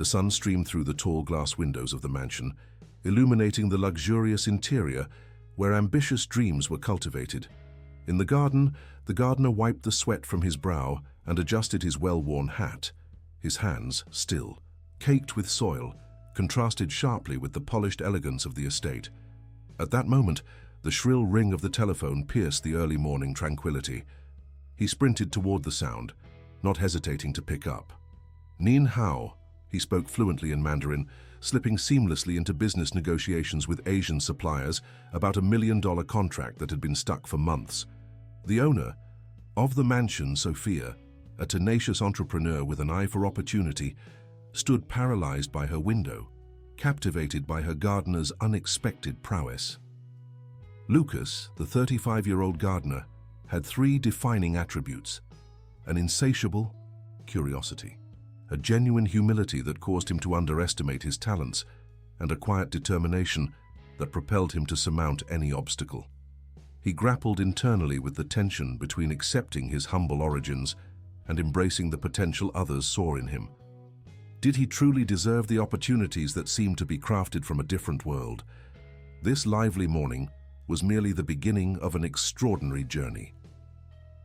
The sun streamed through the tall glass windows of the mansion, illuminating the luxurious interior where ambitious dreams were cultivated. In the garden, the gardener wiped the sweat from his brow and adjusted his well-worn hat. His hands, still, caked with soil, contrasted sharply with the polished elegance of the estate. At that moment, the shrill ring of the telephone pierced the early morning tranquility. He sprinted toward the sound, not hesitating to pick up. Nin Hao, he spoke fluently in Mandarin, slipping seamlessly into business negotiations with Asian suppliers about a $1 million contract that had been stuck for months. The owner of the mansion, Sophia, a tenacious entrepreneur with an eye for opportunity, stood paralyzed by her window, captivated by her gardener's unexpected prowess. Lucas, the 35-year-old gardener, had three defining attributes: an insatiable curiosity, a genuine humility that caused him to underestimate his talents, and a quiet determination that propelled him to surmount any obstacle. He grappled internally with the tension between accepting his humble origins and embracing the potential others saw in him. Did he truly deserve the opportunities that seemed to be crafted from a different world? This lively morning was merely the beginning of an extraordinary journey.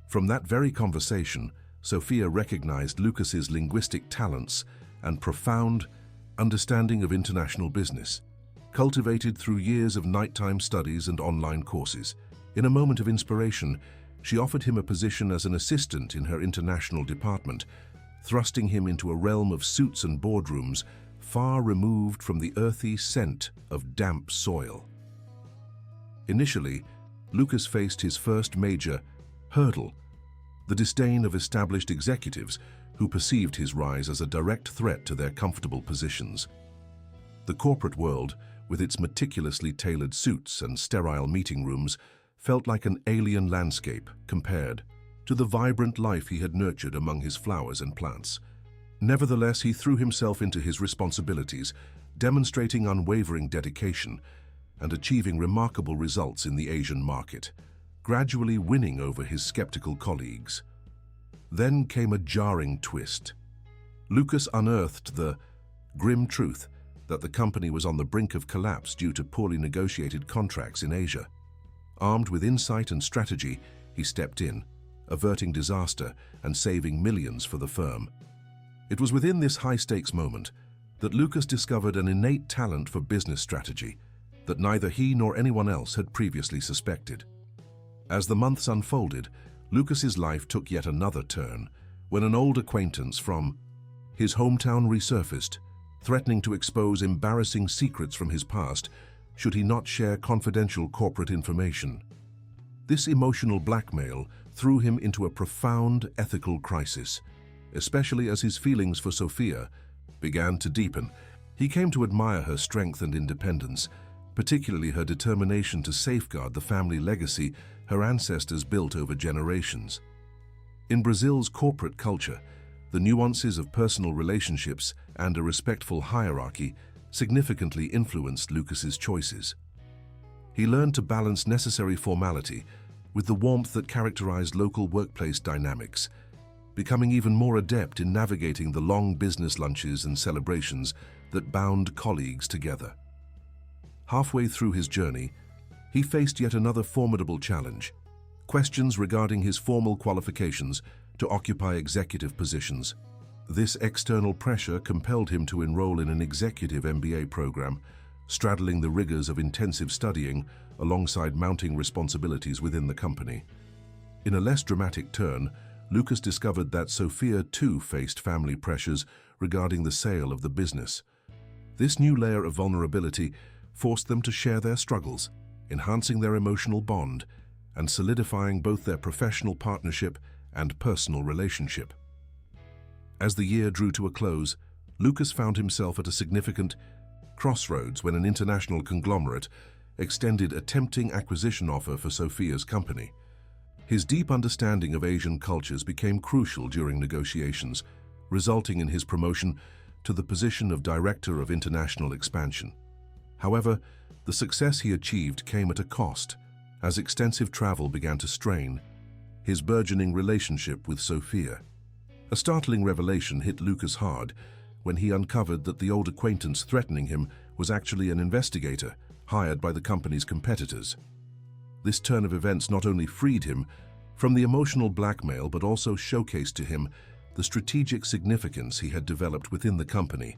From that very conversation, Sophia recognized Lucas's linguistic talents and profound understanding of international business, cultivated through years of nighttime studies and online courses. In a moment of inspiration, she offered him a position as an assistant in her international department, thrusting him into a realm of suits and boardrooms far removed from the earthy scent of damp soil. Initially, Lucas faced his first major hurdle: the disdain of established executives who perceived his rise as a direct threat to their comfortable positions. The corporate world, with its meticulously tailored suits and sterile meeting rooms, felt like an alien landscape compared to the vibrant life he had nurtured among his flowers and plants. Nevertheless, he threw himself into his responsibilities, demonstrating unwavering dedication and achieving remarkable results in the Asian market, gradually winning over his skeptical colleagues. Then came a jarring twist. Lucas unearthed the grim truth that the company was on the brink of collapse due to poorly negotiated contracts in Asia. Armed with insight and strategy, he stepped in, averting disaster and saving millions for the firm. It was within this high-stakes moment that Lucas discovered an innate talent for business strategy that neither he nor anyone else had previously suspected. As the months unfolded, Lucas's life took yet another turn when an old acquaintance from his hometown resurfaced, threatening to expose embarrassing secrets from his past should he not share confidential corporate information. This emotional blackmail threw him into a profound ethical crisis, especially as his feelings for Sophia began to deepen. He came to admire her strength and independence, particularly her determination to safeguard the family legacy her ancestors built over generations. In Brazil's corporate culture, the nuances of personal relationships and a respectful hierarchy significantly influenced Lucas's choices. He learned to balance necessary formality with the warmth that characterized local workplace dynamics, becoming even more adept in navigating the long business lunches and celebrations that bound colleagues together. Halfway through his journey, he faced yet another formidable challenge: questions regarding his formal qualifications to occupy executive positions. This external pressure compelled him to enroll in an executive MBA program, straddling the rigors of intensive studying alongside mounting responsibilities within the company. In a less dramatic turn, Lucas discovered that Sophia too faced family pressures regarding the sale of the business. This new layer of vulnerability forced them to share their struggles, enhancing their emotional bond and solidifying both their professional partnership and personal relationship. As the year drew to a close, Lucas found himself at a significant crossroads when an international conglomerate extended a tempting acquisition offer for Sophia's company. His deep understanding of Asian cultures became crucial during negotiations, resulting in his promotion to the position of Director of International Expansion. However, the success he achieved came at a cost, as extensive travel began to strain his burgeoning relationship with Sophia. A startling revelation hit Lucas hard when he uncovered that the old acquaintance threatening him was actually an investigator hired by the company's competitors. This turn of events not only freed him from the emotional blackmail but also showcased to him the strategic significance he had developed within the company,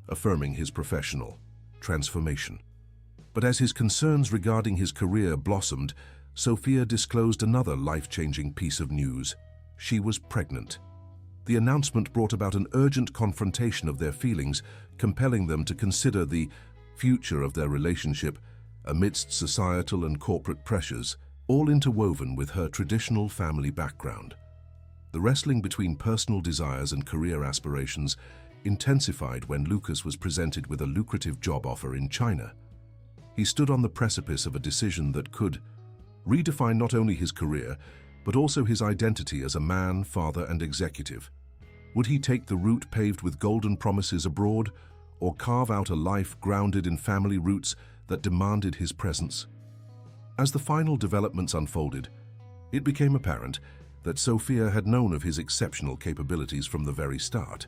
affirming his professional transformation. But as his concerns regarding his career blossomed, Sophia disclosed another life-changing piece of news. She was pregnant. The announcement brought about an urgent confrontation of their feelings, compelling them to consider the future of their relationship amidst societal and corporate pressures, all interwoven with her traditional family background. The wrestling between personal desires and career aspirations intensified when Lucas was presented with a lucrative job offer in China. He stood on the precipice of a decision that could redefine not only his career, but also his identity as a man, father, and executive. Would he take the route paved with golden promises abroad, or carve out a life grounded in family roots that demanded his presence? As the final developments unfolded, it became apparent that Sophia had known of his exceptional capabilities from the very start.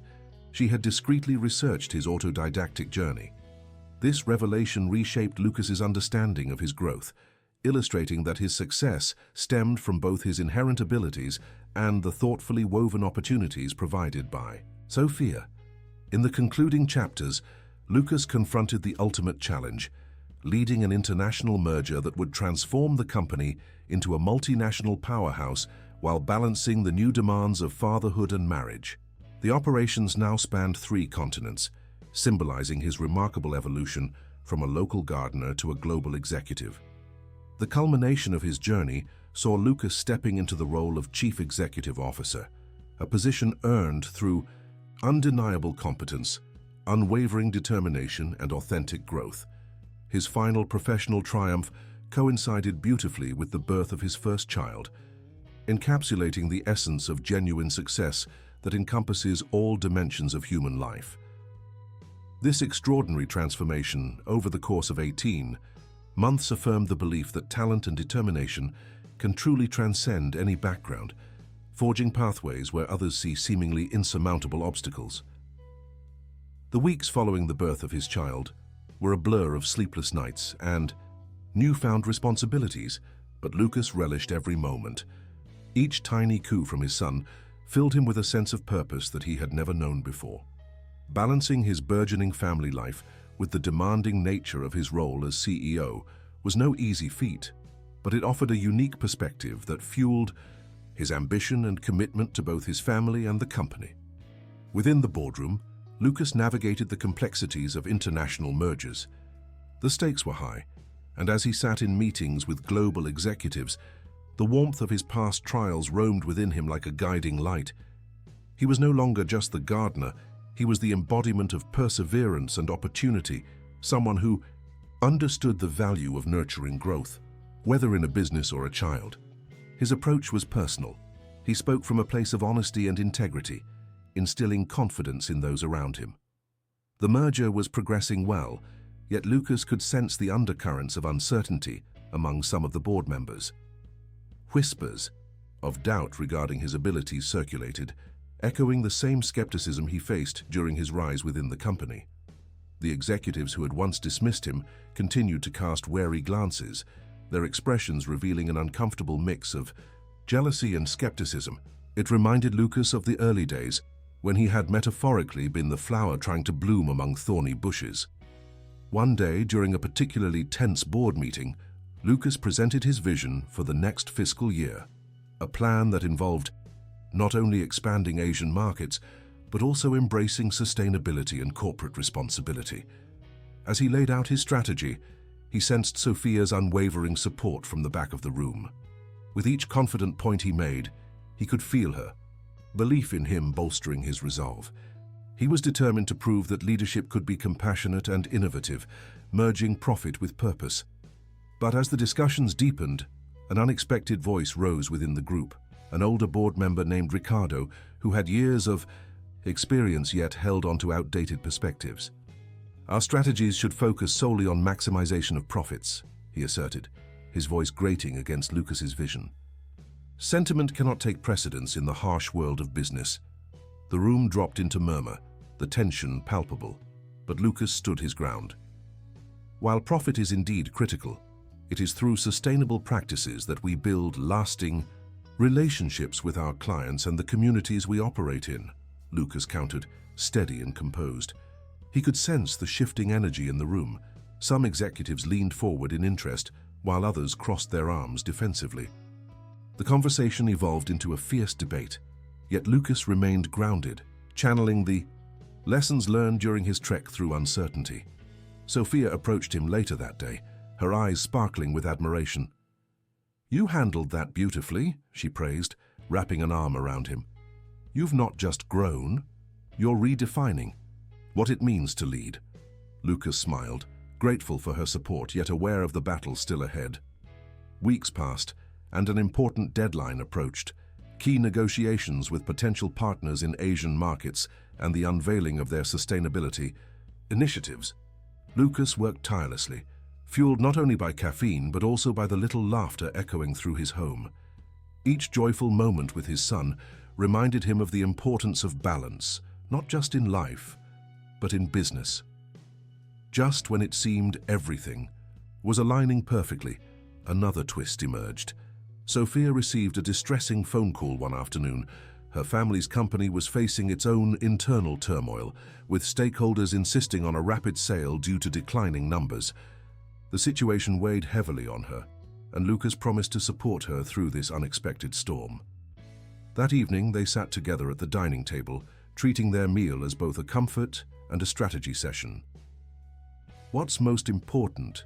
She had discreetly researched his autodidactic journey. This revelation reshaped Lucas's understanding of his growth, illustrating that his success stemmed from both his inherent abilities and the thoughtfully woven opportunities provided by Sophia. In the concluding chapters, Lucas confronted the ultimate challenge, leading an international merger that would transform the company into a multinational powerhouse while balancing the new demands of fatherhood and marriage. The operations now spanned 3 continents, symbolizing his remarkable evolution from a local gardener to a global executive. The culmination of his journey saw Lucas stepping into the role of Chief Executive Officer, a position earned through undeniable competence, unwavering determination, and authentic growth. His final professional triumph coincided beautifully with the birth of his first child, encapsulating the essence of genuine success that encompasses all dimensions of human life. This extraordinary transformation over the course of 18 months affirmed the belief that talent and determination can truly transcend any background, forging pathways where others see seemingly insurmountable obstacles. The weeks following the birth of his child were a blur of sleepless nights and newfound responsibilities, but Lucas relished every moment. Each tiny coup from his son filled him with a sense of purpose that he had never known before. Balancing his burgeoning family life with the demanding nature of his role as CEO was no easy feat, but it offered a unique perspective that fueled his ambition and commitment to both his family and the company. Within the boardroom, Lucas navigated the complexities of international mergers. The stakes were high, and as he sat in meetings with global executives, the warmth of his past trials roamed within him like a guiding light. He was no longer just the gardener, he was the embodiment of perseverance and opportunity, someone who understood the value of nurturing growth, whether in a business or a child. His approach was personal. He spoke from a place of honesty and integrity, instilling confidence in those around him. The merger was progressing well, yet Lucas could sense the undercurrents of uncertainty among some of the board members. Whispers of doubt regarding his abilities circulated, echoing the same skepticism he faced during his rise within the company. The executives who had once dismissed him continued to cast wary glances, their expressions revealing an uncomfortable mix of jealousy and skepticism. It reminded Lucas of the early days, when he had metaphorically been the flower trying to bloom among thorny bushes. One day, during a particularly tense board meeting, Lucas presented his vision for the next fiscal year, a plan that involved not only expanding Asian markets, but also embracing sustainability and corporate responsibility. As he laid out his strategy, he sensed Sophia's unwavering support from the back of the room. With each confident point he made, he could feel her, belief in him bolstering his resolve. He was determined to prove that leadership could be compassionate and innovative, merging profit with purpose. But as the discussions deepened, an unexpected voice rose within the group, an older board member named Ricardo, who had years of experience yet held onto outdated perspectives. "Our strategies should focus solely on maximization of profits," he asserted, his voice grating against Lucas's vision. "Sentiment cannot take precedence in the harsh world of business." The room dropped into murmur, the tension palpable, but Lucas stood his ground. While profit is indeed critical, it is through sustainable practices that we build lasting relationships with our clients and the communities we operate in, Lucas countered, steady and composed. He could sense the shifting energy in the room. Some executives leaned forward in interest, while others crossed their arms defensively. The conversation evolved into a fierce debate, yet Lucas remained grounded, channeling the lessons learned during his trek through uncertainty. Sophia approached him later that day, her eyes sparkling with admiration. "You handled that beautifully," she praised, wrapping an arm around him. "You've not just grown, you're redefining what it means to lead." Lucas smiled, grateful for her support yet aware of the battle still ahead. Weeks passed, and an important deadline approached: key negotiations with potential partners in Asian markets and the unveiling of their sustainability initiatives. Lucas worked tirelessly, fueled not only by caffeine but also by the little laughter echoing through his home. Each joyful moment with his son reminded him of the importance of balance, not just in life, but in business. Just when it seemed everything was aligning perfectly, another twist emerged. Sophia received a distressing phone call one afternoon. Her family's company was facing its own internal turmoil, with stakeholders insisting on a rapid sale due to declining numbers. The situation weighed heavily on her, and Lucas promised to support her through this unexpected storm. That evening, they sat together at the dining table, treating their meal as both a comfort and a strategy session. "What's most important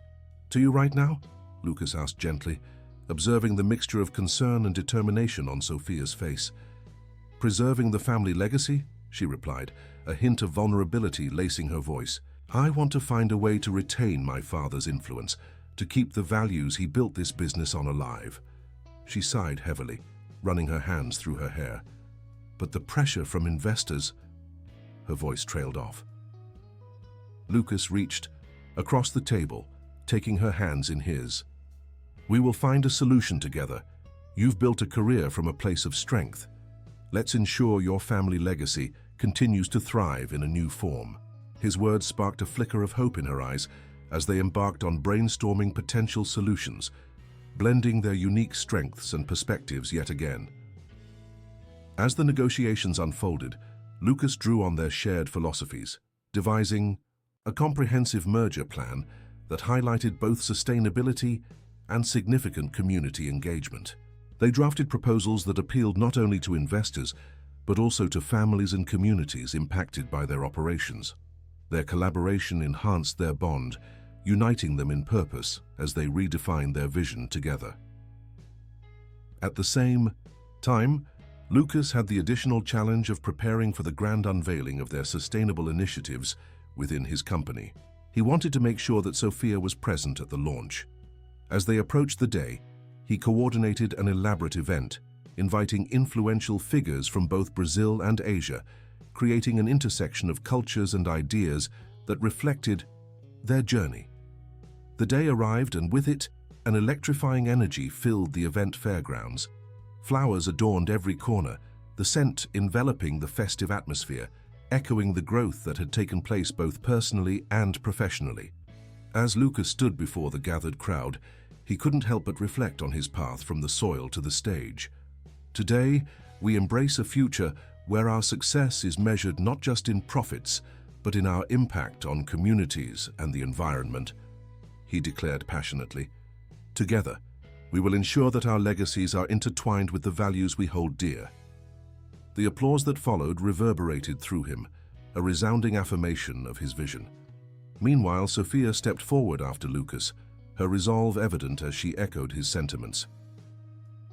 to you right now?" Lucas asked gently, observing the mixture of concern and determination on Sophia's face. "Preserving the family legacy," she replied, a hint of vulnerability lacing her voice. "I want to find a way to retain my father's influence, to keep the values he built this business on alive." She sighed heavily, running her hands through her hair. "But the pressure from investors—" Her voice trailed off. Lucas reached across the table, taking her hands in his. "We will find a solution together. You've built a career from a place of strength. Let's ensure your family legacy continues to thrive in a new form." His words sparked a flicker of hope in her eyes as they embarked on brainstorming potential solutions, blending their unique strengths and perspectives yet again. As the negotiations unfolded, Lucas drew on their shared philosophies, devising a comprehensive merger plan that highlighted both sustainability and significant community engagement. They drafted proposals that appealed not only to investors, but also to families and communities impacted by their operations. Their collaboration enhanced their bond, uniting them in purpose as they redefined their vision together. At the same time, Lucas had the additional challenge of preparing for the grand unveiling of their sustainable initiatives within his company. He wanted to make sure that Sophia was present at the launch. As they approached the day, he coordinated an elaborate event, inviting influential figures from both Brazil and Asia, creating an intersection of cultures and ideas that reflected their journey. The day arrived, and with it, an electrifying energy filled the event fairgrounds. Flowers adorned every corner, the scent enveloping the festive atmosphere, echoing the growth that had taken place both personally and professionally. As Lucas stood before the gathered crowd, he couldn't help but reflect on his path from the soil to the stage. Today, we embrace a future where our success is measured not just in profits, but in our impact on communities and the environment, he declared passionately. Together, we will ensure that our legacies are intertwined with the values we hold dear. The applause that followed reverberated through him, a resounding affirmation of his vision. Meanwhile, Sophia stepped forward after Lucas, her resolve evident as she echoed his sentiments.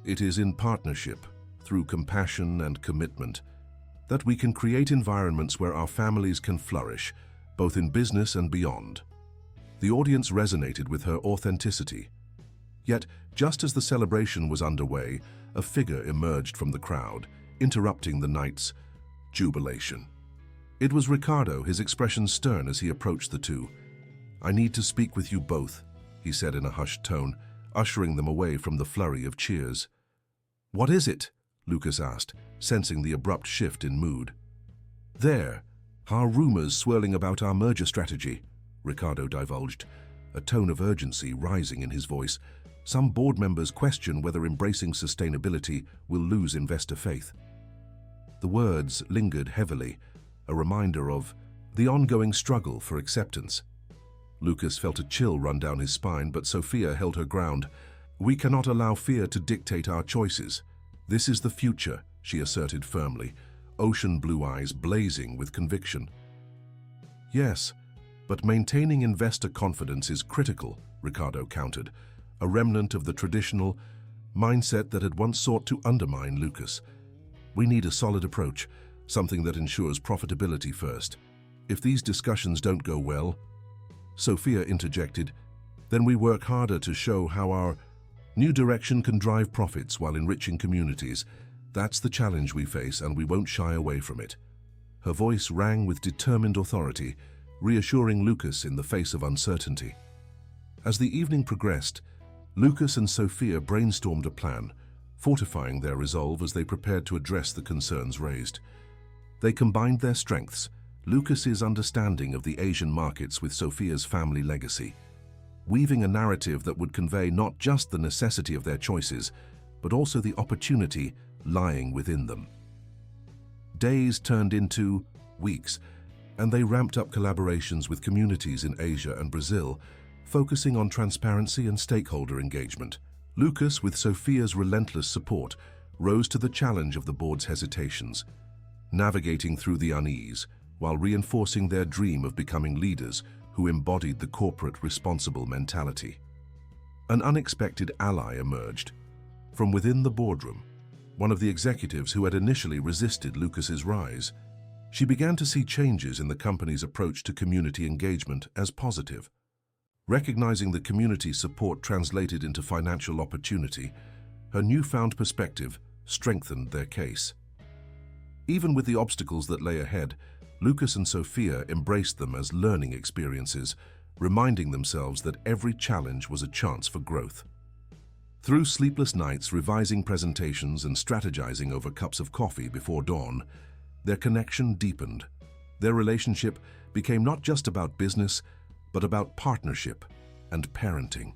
"It is in partnership, through compassion and commitment, that we can create environments where our families can flourish, both in business and beyond." The audience resonated with her authenticity. Yet, just as the celebration was underway, a figure emerged from the crowd, interrupting the night's jubilation. It was Ricardo, his expression stern as he approached the two. "I need to speak with you both," he said in a hushed tone, ushering them away from the flurry of cheers. "What is it?" Lucas asked, sensing the abrupt shift in mood. "There," "Are rumors swirling about our merger strategy?" Ricardo divulged, a tone of urgency rising in his voice. "Some board members question whether embracing sustainability will lose investor faith." The words lingered heavily, a reminder of the ongoing struggle for acceptance. Lucas felt a chill run down his spine, but Sophia held her ground. "We cannot allow fear to dictate our choices. This is the future," she asserted firmly, ocean blue eyes blazing with conviction. "Yes, but maintaining investor confidence is critical," Ricardo countered, a remnant of the traditional mindset that had once sought to undermine Lucas. "We need a solid approach, something that ensures profitability first. If these discussions don't go well," Sophia interjected, "then we work harder to show how our new direction can drive profits while enriching communities. That's the challenge we face, and we won't shy away from it." Her voice rang with determined authority, reassuring Lucas in the face of uncertainty. As the evening progressed, Lucas and Sophia brainstormed a plan, fortifying their resolve as they prepared to address the concerns raised. They combined their strengths, Lucas's understanding of the Asian markets with Sophia's family legacy, weaving a narrative that would convey not just the necessity of their choices, but also the opportunity lying within them. Days turned into weeks, and they ramped up collaborations with communities in Asia and Brazil, focusing on transparency and stakeholder engagement. Lucas, with Sophia's relentless support, rose to the challenge of the board's hesitations, navigating through the unease while reinforcing their dream of becoming leaders who embodied the corporate responsible mentality. An unexpected ally emerged. From within the boardroom, one of the executives who had initially resisted Lucas's rise, she began to see changes in the company's approach to community engagement as positive. Recognizing the community's support translated into financial opportunity, her newfound perspective strengthened their case. Even with the obstacles that lay ahead, Lucas and Sophia embraced them as learning experiences, reminding themselves that every challenge was a chance for growth. Through sleepless nights revising presentations and strategizing over cups of coffee before dawn, their connection deepened. Their relationship became not just about business, but about partnership and parenting.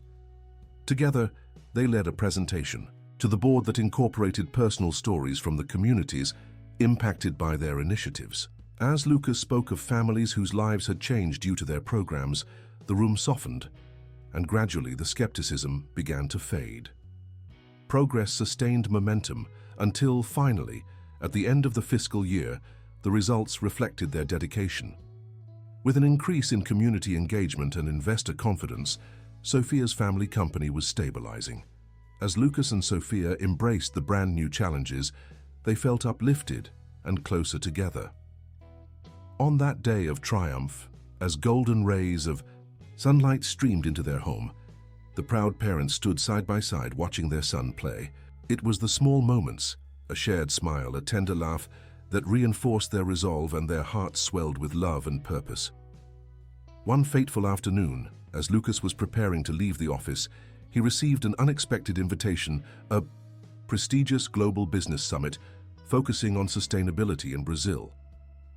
Together, they led a presentation to the board that incorporated personal stories from the communities impacted by their initiatives. As Lucas spoke of families whose lives had changed due to their programs, the room softened, and gradually the skepticism began to fade. Progress sustained momentum until, finally, at the end of the fiscal year, the results reflected their dedication. With an increase in community engagement and investor confidence, Sophia's family company was stabilizing. As Lucas and Sophia embraced the brand new challenges, they felt uplifted and closer together. On that day of triumph, as golden rays of sunlight streamed into their home, the proud parents stood side by side watching their son play. It was the small moments, a shared smile, a tender laugh, that reinforced their resolve, and their hearts swelled with love and purpose. One fateful afternoon, as Lucas was preparing to leave the office, he received an unexpected invitation, a prestigious global business summit focusing on sustainability in Brazil.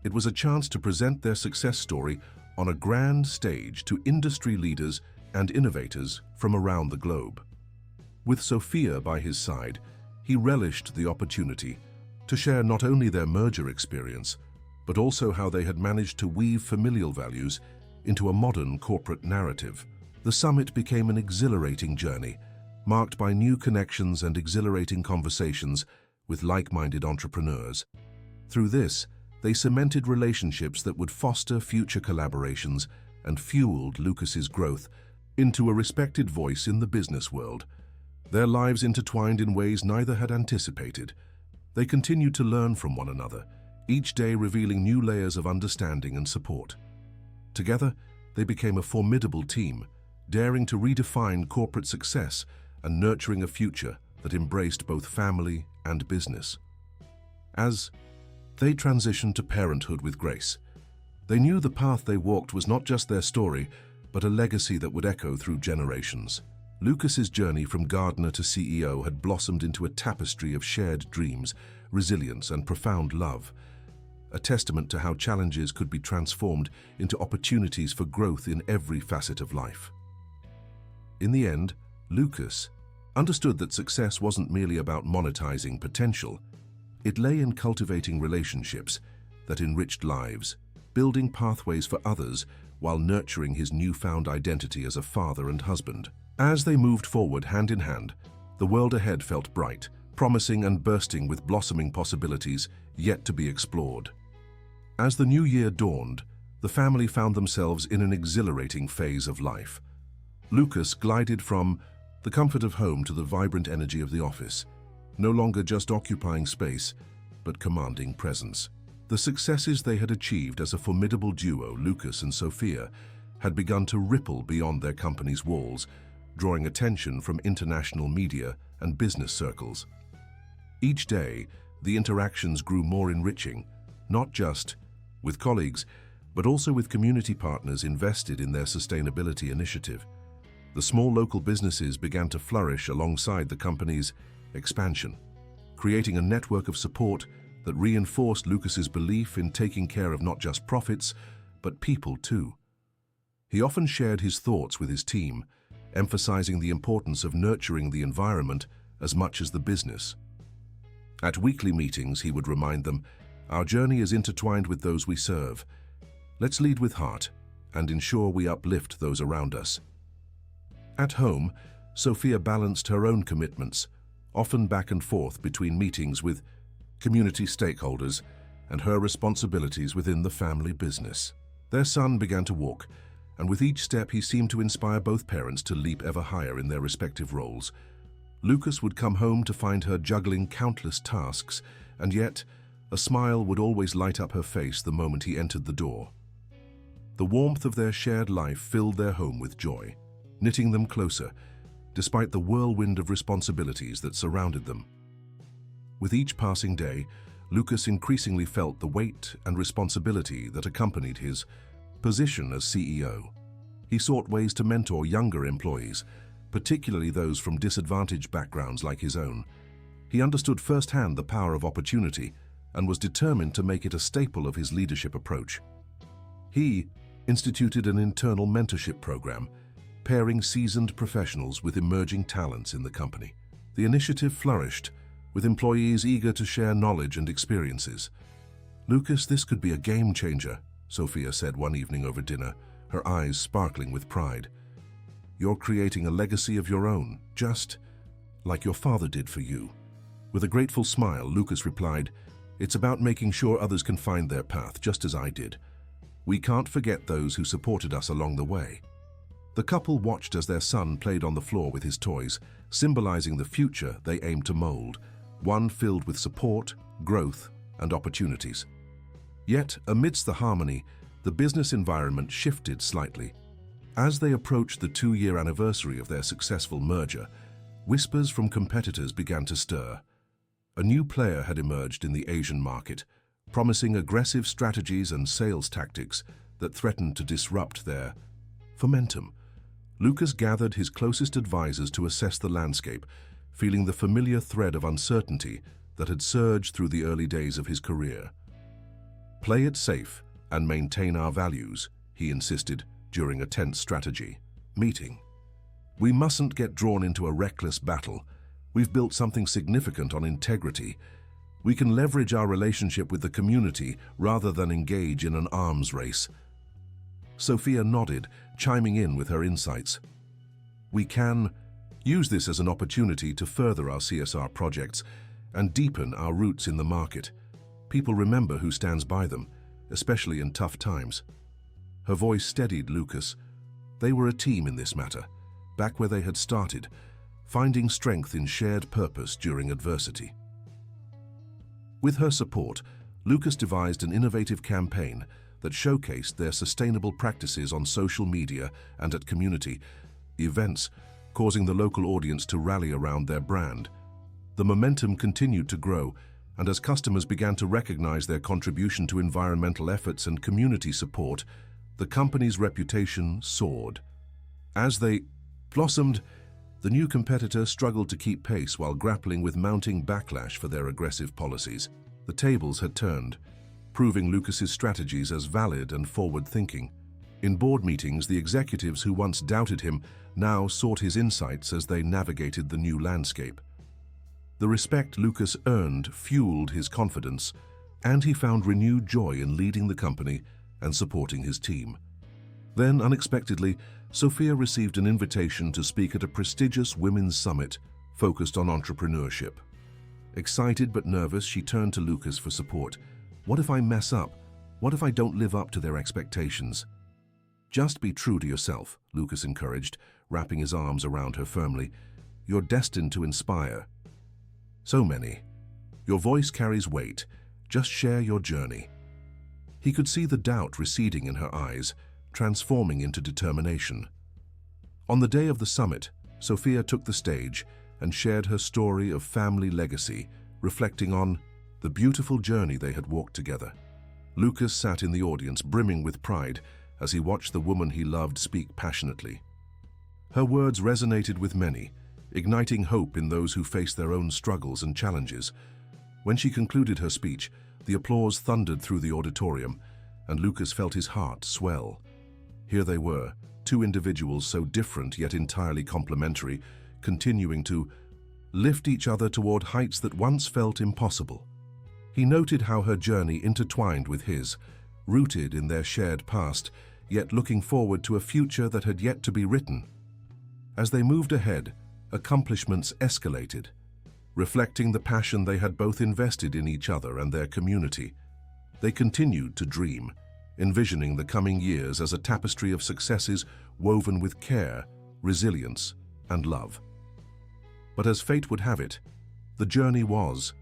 It was a chance to present their success story on a grand stage to industry leaders and innovators from around the globe. With Sophia by his side, he relished the opportunity to share not only their merger experience, but also how they had managed to weave familial values into a modern corporate narrative. The summit became an exhilarating journey, marked by new connections and exhilarating conversations with like-minded entrepreneurs. Through this, they cemented relationships that would foster future collaborations and fueled Lucas's growth into a respected voice in the business world. Their lives intertwined in ways neither had anticipated. They continued to learn from one another, each day revealing new layers of understanding and support. Together, they became a formidable team, daring to redefine corporate success and nurturing a future that embraced both family and business. As they transitioned to parenthood with grace, they knew the path they walked was not just their story, but a legacy that would echo through generations. Lucas's journey from gardener to CEO had blossomed into a tapestry of shared dreams, resilience, and profound love. a testament to how challenges could be transformed into opportunities for growth in every facet of life. In the end, Lucas understood that success wasn't merely about monetizing potential. It lay in cultivating relationships that enriched lives, building pathways for others while nurturing his newfound identity as a father and husband. As they moved forward hand in hand, the world ahead felt bright, promising and bursting with blossoming possibilities yet to be explored. As the new year dawned, the family found themselves in an exhilarating phase of life. Lucas glided from the comfort of home to the vibrant energy of the office, no longer just occupying space, but commanding presence. The successes they had achieved as a formidable duo, Lucas and Sophia, had begun to ripple beyond their company's walls, drawing attention from international media and business circles. Each day, the interactions grew more enriching, not just with colleagues, but also with community partners invested in their sustainability initiative. The small local businesses began to flourish alongside the company's expansion, creating a network of support that reinforced Lucas's belief in taking care of not just profits, but people too. He often shared his thoughts with his team, emphasizing the importance of nurturing the environment as much as the business. At weekly meetings, he would remind them, "Our journey is intertwined with those we serve. Let's lead with heart and ensure we uplift those around us." At home, Sophia balanced her own commitments, often back and forth between meetings with community stakeholders and her responsibilities within the family business. Their son began to walk, and with each step he seemed to inspire both parents to leap ever higher in their respective roles. Lucas would come home to find her juggling countless tasks, and yet a smile would always light up her face the moment he entered the door. The warmth of their shared life filled their home with joy, knitting them closer, despite the whirlwind of responsibilities that surrounded them. With each passing day, Lucas increasingly felt the weight and responsibility that accompanied his position as CEO. He sought ways to mentor younger employees, particularly those from disadvantaged backgrounds like his own. He understood firsthand the power of opportunity and was determined to make it a staple of his leadership approach. He instituted an internal mentorship program, pairing seasoned professionals with emerging talents in the company. The initiative flourished, with employees eager to share knowledge and experiences. "Lucas, this could be a game changer," Sophia said one evening over dinner, her eyes sparkling with pride. "You're creating a legacy of your own, just like your father did for you." With a grateful smile, Lucas replied, "It's about making sure others can find their path, just as I did. We can't forget those who supported us along the way." The couple watched as their son played on the floor with his toys, symbolizing the future they aimed to mold, one filled with support, growth, and opportunities. Yet, amidst the harmony, the business environment shifted slightly. As they approached the 2-year anniversary of their successful merger, whispers from competitors began to stir. A new player had emerged in the Asian market, promising aggressive strategies and sales tactics that threatened to disrupt their momentum. Lucas gathered his closest advisors to assess the landscape, feeling the familiar thread of uncertainty that had surged through the early days of his career. "Play it safe and maintain our values," he insisted during a tense strategy meeting. "We mustn't get drawn into a reckless battle. We've built something significant on integrity. We can leverage our relationship with the community rather than engage in an arms race." Sophia nodded, chiming in with her insights. "We can use this as an opportunity to further our CSR projects and deepen our roots in the market. People remember who stands by them, especially in tough times." Her voice steadied Lucas. They were a team in this matter, back where they had started, finding strength in shared purpose during adversity. With her support, Lucas devised an innovative campaign that showcased their sustainable practices on social media and at community events, causing the local audience to rally around their brand. The momentum continued to grow, and as customers began to recognize their contribution to environmental efforts and community support, the company's reputation soared. As they blossomed, the new competitor struggled to keep pace while grappling with mounting backlash for their aggressive policies. The tables had turned. proving Lucas's strategies as valid and forward-thinking. In board meetings, the executives who once doubted him now sought his insights as they navigated the new landscape. The respect Lucas earned fueled his confidence, and he found renewed joy in leading the company and supporting his team. Then, unexpectedly, Sophia received an invitation to speak at a prestigious women's summit focused on entrepreneurship. Excited but nervous, she turned to Lucas for support. "What if I mess up? What if I don't live up to their expectations?" "Just be true to yourself," Lucas encouraged, wrapping his arms around her firmly. "You're destined to inspire so many. Your voice carries weight. Just share your journey." He could see the doubt receding in her eyes, transforming into determination. On the day of the summit, Sophia took the stage and shared her story of family legacy, reflecting on the beautiful journey they had walked together. Lucas sat in the audience, brimming with pride, as he watched the woman he loved speak passionately. Her words resonated with many, igniting hope in those who faced their own struggles and challenges. When she concluded her speech, the applause thundered through the auditorium, and Lucas felt his heart swell. Here they were, two individuals so different yet entirely complementary, continuing to lift each other toward heights that once felt impossible. He noted how her journey intertwined with his, rooted in their shared past, yet looking forward to a future that had yet to be written. As they moved ahead, accomplishments escalated, reflecting the passion they had both invested in each other and their community. They continued to dream, envisioning the coming years as a tapestry of successes woven with care, resilience, and love. But as fate would have it, the journey was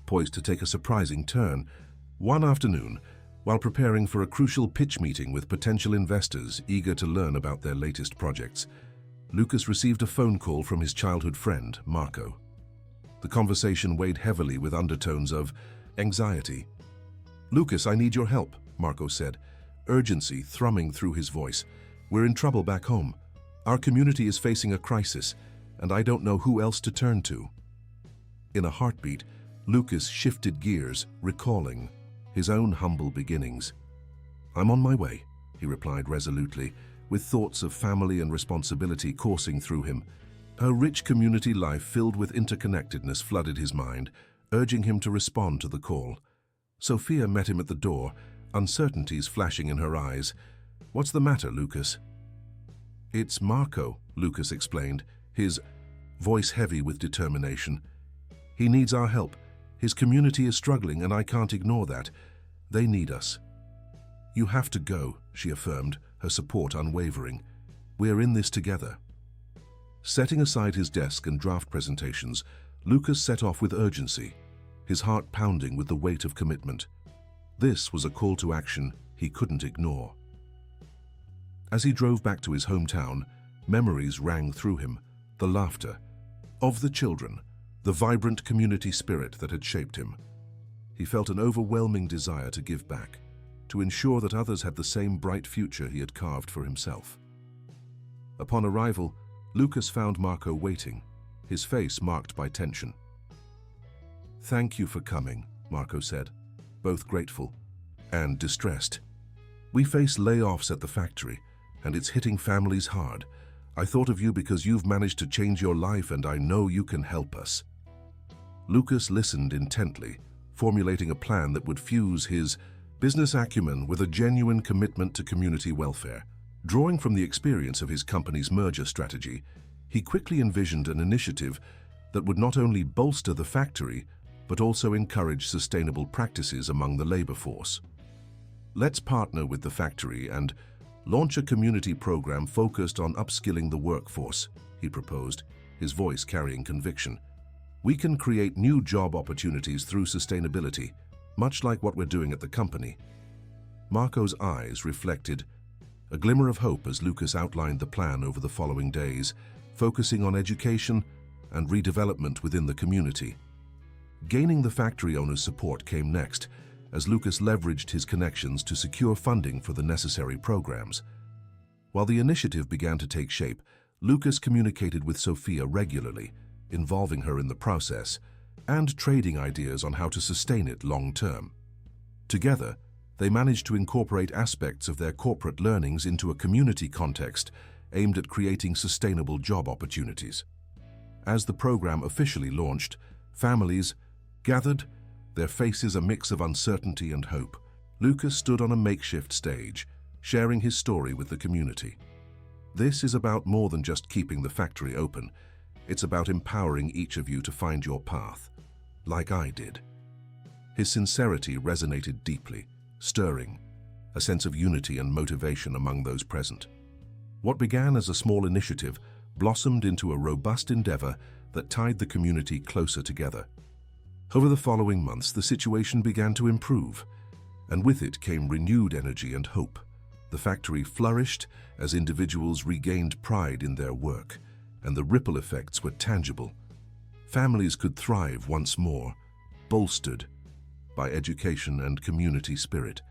poised to take a surprising turn. One afternoon, while preparing for a crucial pitch meeting with potential investors eager to learn about their latest projects, Lucas received a phone call from his childhood friend, Marco. The conversation weighed heavily with undertones of anxiety. "Lucas, I need your help," Marco said, urgency thrumming through his voice. "We're in trouble back home. Our community is facing a crisis, and I don't know who else to turn to." In a heartbeat, Lucas shifted gears, recalling his own humble beginnings. "I'm on my way," he replied resolutely, with thoughts of family and responsibility coursing through him. A rich community life filled with interconnectedness flooded his mind, urging him to respond to the call. Sophia met him at the door, uncertainties flashing in her eyes. "What's the matter, Lucas?" "It's Marco," Lucas explained, his voice heavy with determination. "He needs our help. His community is struggling, and I can't ignore that. They need us." "You have to go," she affirmed, her support unwavering. "We're in this together." Setting aside his desk and draft presentations, Lucas set off with urgency, his heart pounding with the weight of commitment. This was a call to action he couldn't ignore. As he drove back to his hometown, memories rang through him, the laughter of the children, the vibrant community spirit that had shaped him. He felt an overwhelming desire to give back, to ensure that others had the same bright future he had carved for himself. Upon arrival, Lucas found Marco waiting, his face marked by tension. "Thank you for coming," Marco said, both grateful and distressed. "We face layoffs at the factory, and it's hitting families hard. I thought of you because you've managed to change your life, and I know you can help us." Lucas listened intently, formulating a plan that would fuse his business acumen with a genuine commitment to community welfare. Drawing from the experience of his company's merger strategy, he quickly envisioned an initiative that would not only bolster the factory, but also encourage sustainable practices among the labor force. "Let's partner with the factory and launch a community program focused on upskilling the workforce," he proposed, his voice carrying conviction. "We can create new job opportunities through sustainability, much like what we're doing at the company." Marco's eyes reflected a glimmer of hope as Lucas outlined the plan over the following days, focusing on education and redevelopment within the community. Gaining the factory owner's support came next, as Lucas leveraged his connections to secure funding for the necessary programs. While the initiative began to take shape, Lucas communicated with Sophia regularly, involving her in the process, and trading ideas on how to sustain it long-term. Together, they managed to incorporate aspects of their corporate learnings into a community context aimed at creating sustainable job opportunities. As the program officially launched, families gathered, their faces a mix of uncertainty and hope. Lucas stood on a makeshift stage, sharing his story with the community. This is about more than just keeping the factory open. It's about empowering each of you to find your path, like I did. His sincerity resonated deeply, stirring a sense of unity and motivation among those present. What began as a small initiative blossomed into a robust endeavor that tied the community closer together. Over the following months, the situation began to improve, and with it came renewed energy and hope. The factory flourished as individuals regained pride in their work, and the ripple effects were tangible. Families could thrive once more, bolstered by education and community spirit.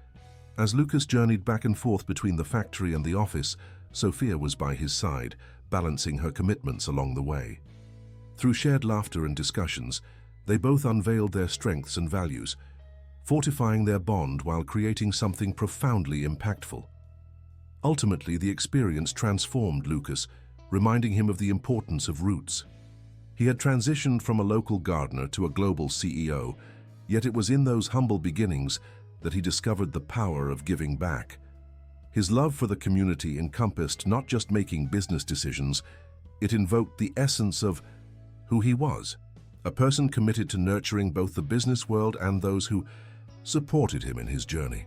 As Lucas journeyed back and forth between the factory and the office, Sophia was by his side, balancing her commitments along the way. Through shared laughter and discussions, they both unveiled their strengths and values, fortifying their bond while creating something profoundly impactful. Ultimately, the experience transformed Lucas, reminding him of the importance of roots. He had transitioned from a local gardener to a global CEO, yet it was in those humble beginnings that he discovered the power of giving back. His love for the community encompassed not just making business decisions, it invoked the essence of who he was, a person committed to nurturing both the business world and those who supported him in his journey.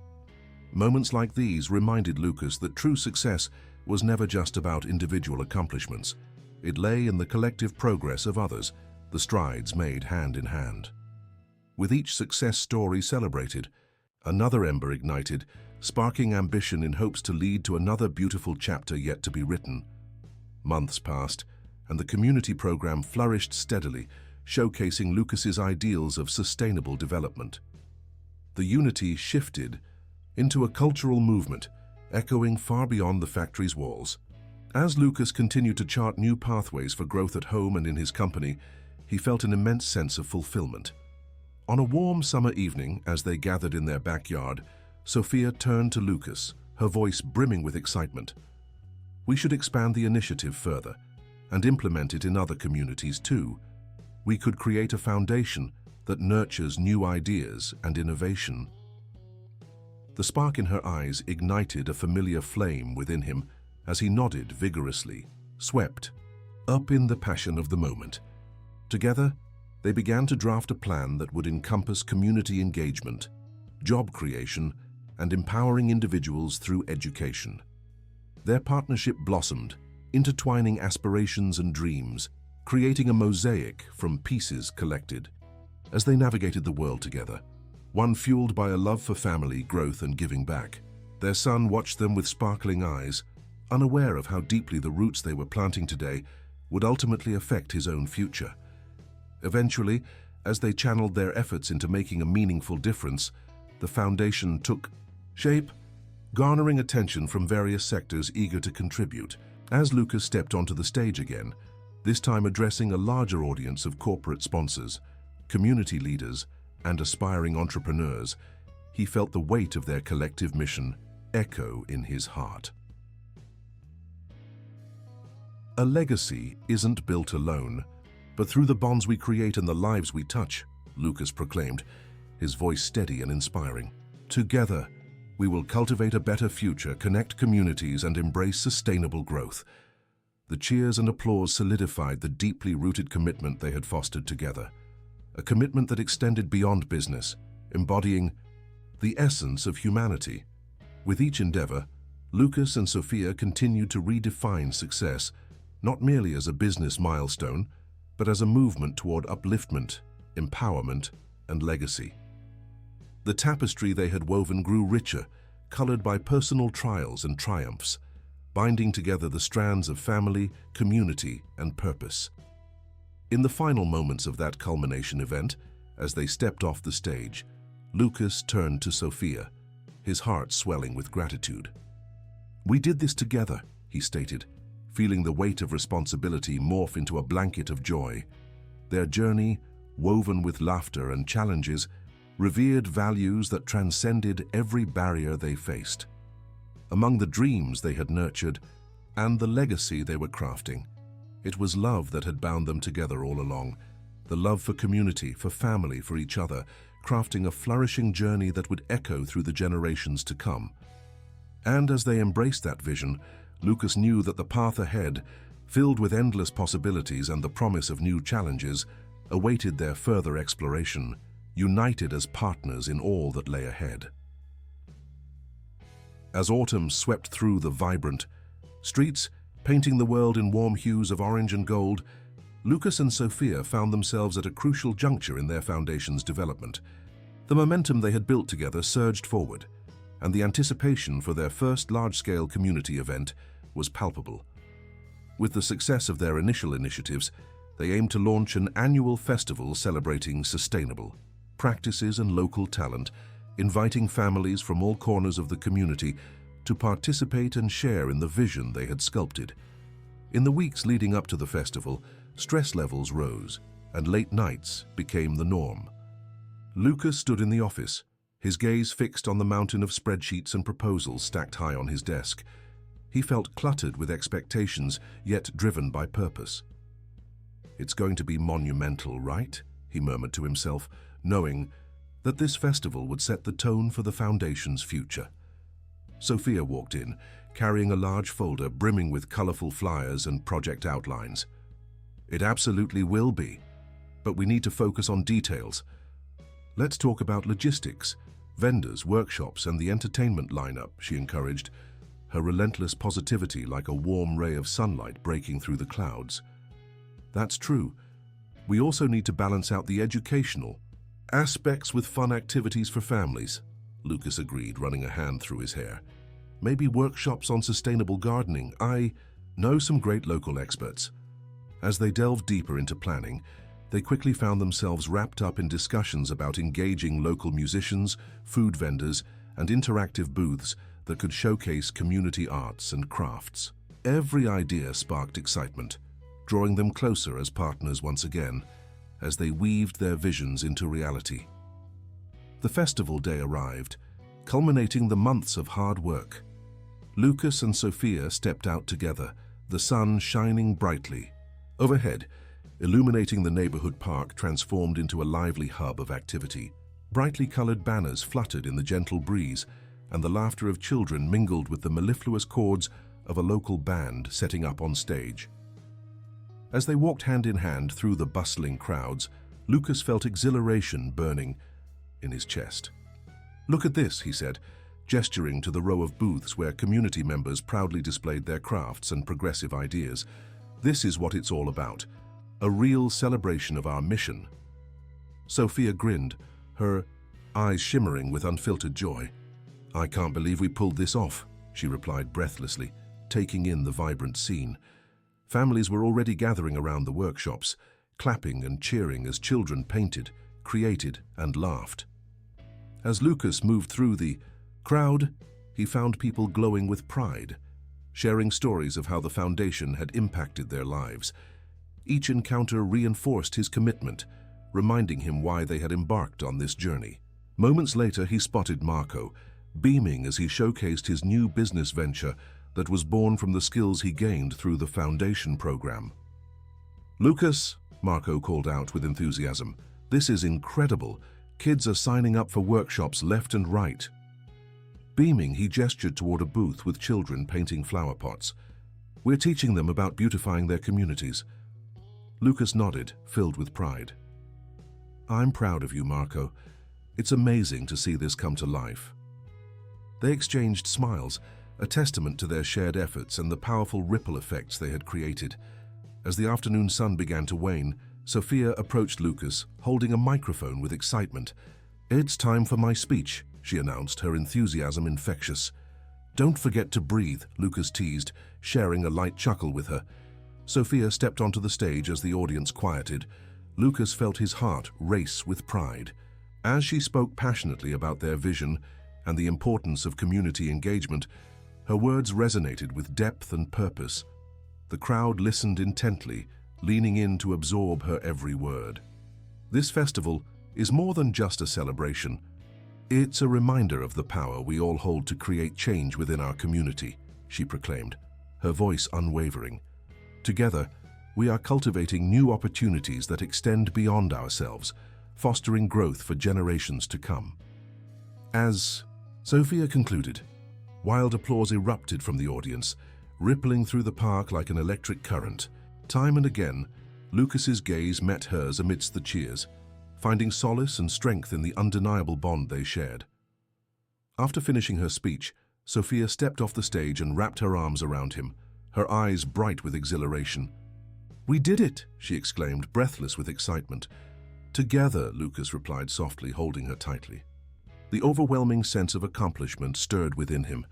Moments like these reminded Lucas that true success was never just about individual accomplishments. It lay in the collective progress of others, the strides made hand in hand. With each success story celebrated, another ember ignited, sparking ambition in hopes to lead to another beautiful chapter yet to be written. Months passed, and the community program flourished steadily, showcasing Lucas's ideals of sustainable development. The unity shifted into a cultural movement, echoing far beyond the factory's walls. As Lucas continued to chart new pathways for growth at home and in his company, he felt an immense sense of fulfillment. On a warm summer evening, as they gathered in their backyard, Sophia turned to Lucas, her voice brimming with excitement. "We should expand the initiative further and implement it in other communities too. We could create a foundation that nurtures new ideas and innovation." The spark in her eyes ignited a familiar flame within him as he nodded vigorously, swept up in the passion of the moment. Together, they began to draft a plan that would encompass community engagement, job creation, and empowering individuals through education. Their partnership blossomed, intertwining aspirations and dreams, creating a mosaic from pieces collected. As they navigated the world together, one fueled by a love for family, growth, and giving back, their son watched them with sparkling eyes, unaware of how deeply the roots they were planting today would ultimately affect his own future. Eventually, as they channeled their efforts into making a meaningful difference, the foundation took shape, garnering attention from various sectors eager to contribute. As Lucas stepped onto the stage again, this time addressing a larger audience of corporate sponsors, community leaders, and aspiring entrepreneurs, he felt the weight of their collective mission echo in his heart. A legacy isn't built alone, but through the bonds we create and the lives we touch, Lucas proclaimed, his voice steady and inspiring. Together, we will cultivate a better future, connect communities, and embrace sustainable growth. The cheers and applause solidified the deeply rooted commitment they had fostered together, a commitment that extended beyond business, embodying the essence of humanity. With each endeavor, Lucas and Sophia continued to redefine success, not merely as a business milestone, but as a movement toward upliftment, empowerment, and legacy. The tapestry they had woven grew richer, colored by personal trials and triumphs, binding together the strands of family, community, and purpose. In the final moments of that culmination event, as they stepped off the stage, Lucas turned to Sophia, his heart swelling with gratitude. "We did this together," he stated, feeling the weight of responsibility morph into a blanket of joy. Their journey, woven with laughter and challenges, revered values that transcended every barrier they faced. Among the dreams they had nurtured and the legacy they were crafting, it was love that had bound them together all along, the love for community, for family, for each other, crafting a flourishing journey that would echo through the generations to come. And as they embraced that vision, Lucas knew that the path ahead, filled with endless possibilities and the promise of new challenges, awaited their further exploration, united as partners in all that lay ahead. As autumn swept through the vibrant streets, painting the world in warm hues of orange and gold, Lucas and Sophia found themselves at a crucial juncture in their foundation's development. The momentum they had built together surged forward, and the anticipation for their first large-scale community event was palpable. With the success of their initial initiatives, they aimed to launch an annual festival celebrating sustainable practices and local talent, inviting families from all corners of the community to participate and share in the vision they had sculpted. In the weeks leading up to the festival, stress levels rose, and late nights became the norm. Lucas stood in the office, his gaze fixed on the mountain of spreadsheets and proposals stacked high on his desk. He felt cluttered with expectations, yet driven by purpose. "It's going to be monumental, right?" he murmured to himself, knowing that this festival would set the tone for the foundation's future. Sophia walked in, carrying a large folder brimming with colorful flyers and project outlines. "It absolutely will be, but we need to focus on details. Let's talk about logistics, vendors, workshops, and the entertainment lineup," she encouraged, her relentless positivity like a warm ray of sunlight breaking through the clouds. "That's true. We also need to balance out the educational aspects with fun activities for families," Lucas agreed, running a hand through his hair. "Maybe workshops on sustainable gardening. I know some great local experts." As they delved deeper into planning, they quickly found themselves wrapped up in discussions about engaging local musicians, food vendors, and interactive booths that could showcase community arts and crafts. Every idea sparked excitement, drawing them closer as partners once again, as they weaved their visions into reality. The festival day arrived, culminating the months of hard work. Lucas and Sophia stepped out together, the sun shining brightly. Overhead, illuminating the neighborhood park transformed into a lively hub of activity. Brightly colored banners fluttered in the gentle breeze, and the laughter of children mingled with the mellifluous chords of a local band setting up on stage. As they walked hand in hand through the bustling crowds, Lucas felt exhilaration burning in his chest. "Look at this," he said, gesturing to the row of booths where community members proudly displayed their crafts and progressive ideas. "This is what it's all about, a real celebration of our mission." Sophia grinned, her eyes shimmering with unfiltered joy. "I can't believe we pulled this off," she replied breathlessly, taking in the vibrant scene. Families were already gathering around the workshops, clapping and cheering as children painted, created, and laughed. As Lucas moved through the crowd, he found people glowing with pride, sharing stories of how the foundation had impacted their lives. Each encounter reinforced his commitment, reminding him why they had embarked on this journey. Moments later, he spotted Marco, beaming as he showcased his new business venture that was born from the skills he gained through the foundation program. "Lucas," Marco called out with enthusiasm, "this is incredible. Kids are signing up for workshops left and right." Beaming, he gestured toward a booth with children painting flower pots. "We're teaching them about beautifying their communities." Lucas nodded, filled with pride. "I'm proud of you, Marco. It's amazing to see this come to life." They exchanged smiles, a testament to their shared efforts and the powerful ripple effects they had created. As the afternoon sun began to wane, Sophia approached Lucas, holding a microphone with excitement. "It's time for my speech," she announced, her enthusiasm infectious. "Don't forget to breathe," Lucas teased, sharing a light chuckle with her. Sophia stepped onto the stage as the audience quieted. Lucas felt his heart race with pride. As she spoke passionately about their vision and the importance of community engagement, her words resonated with depth and purpose. The crowd listened intently, leaning in to absorb her every word. This festival is more than just a celebration. It's a reminder of the power we all hold to create change within our community, she proclaimed, her voice unwavering. Together, we are cultivating new opportunities that extend beyond ourselves, fostering growth for generations to come. As Sophia concluded, wild applause erupted from the audience, rippling through the park like an electric current. Time and again, Lucas's gaze met hers amidst the cheers, finding solace and strength in the undeniable bond they shared. After finishing her speech, Sophia stepped off the stage and wrapped her arms around him, her eyes bright with exhilaration. "We did it!" she exclaimed, breathless with excitement. "Together," Lucas replied softly, holding her tightly. The overwhelming sense of accomplishment stirred within him,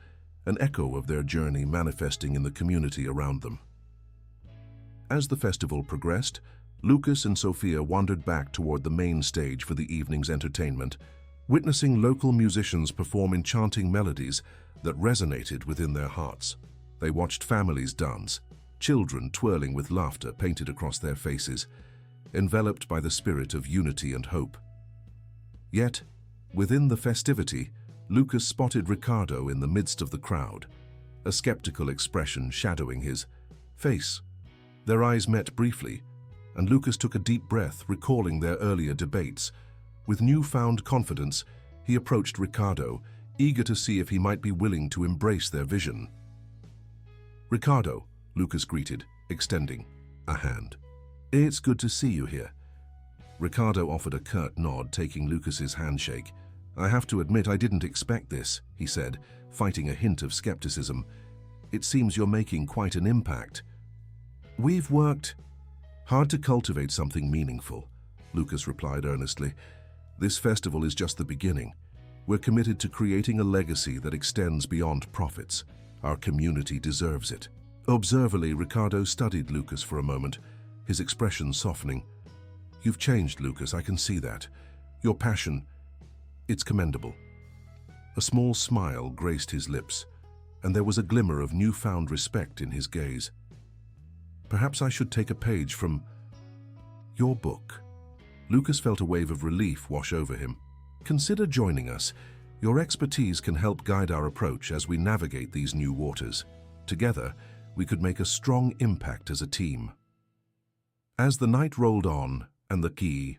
an echo of their journey manifesting in the community around them. As the festival progressed, Lucas and Sophia wandered back toward the main stage for the evening's entertainment, witnessing local musicians perform enchanting melodies that resonated within their hearts. They watched families dance, children twirling with laughter painted across their faces, enveloped by the spirit of unity and hope. Yet, within the festivity, Lucas spotted Ricardo in the midst of the crowd, a skeptical expression shadowing his face. Their eyes met briefly, and Lucas took a deep breath, recalling their earlier debates. With newfound confidence, he approached Ricardo, eager to see if he might be willing to embrace their vision. "Ricardo," Lucas greeted, extending a hand. "It's good to see you here." Ricardo offered a curt nod, taking Lucas's handshake. "I have to admit I didn't expect this," he said, fighting a hint of skepticism. "It seems you're making quite an impact." "We've worked hard to cultivate something meaningful," Lucas replied earnestly. "This festival is just the beginning. We're committed to creating a legacy that extends beyond profits. Our community deserves it." Observantly, Ricardo studied Lucas for a moment, his expression softening. "You've changed, Lucas, I can see that. Your passion, it's commendable." A small smile graced his lips, and there was a glimmer of newfound respect in his gaze. "Perhaps I should take a page from your book." Lucas felt a wave of relief wash over him. "Consider joining us. Your expertise can help guide our approach as we navigate these new waters. Together, we could make a strong impact as a team." As the night rolled on and the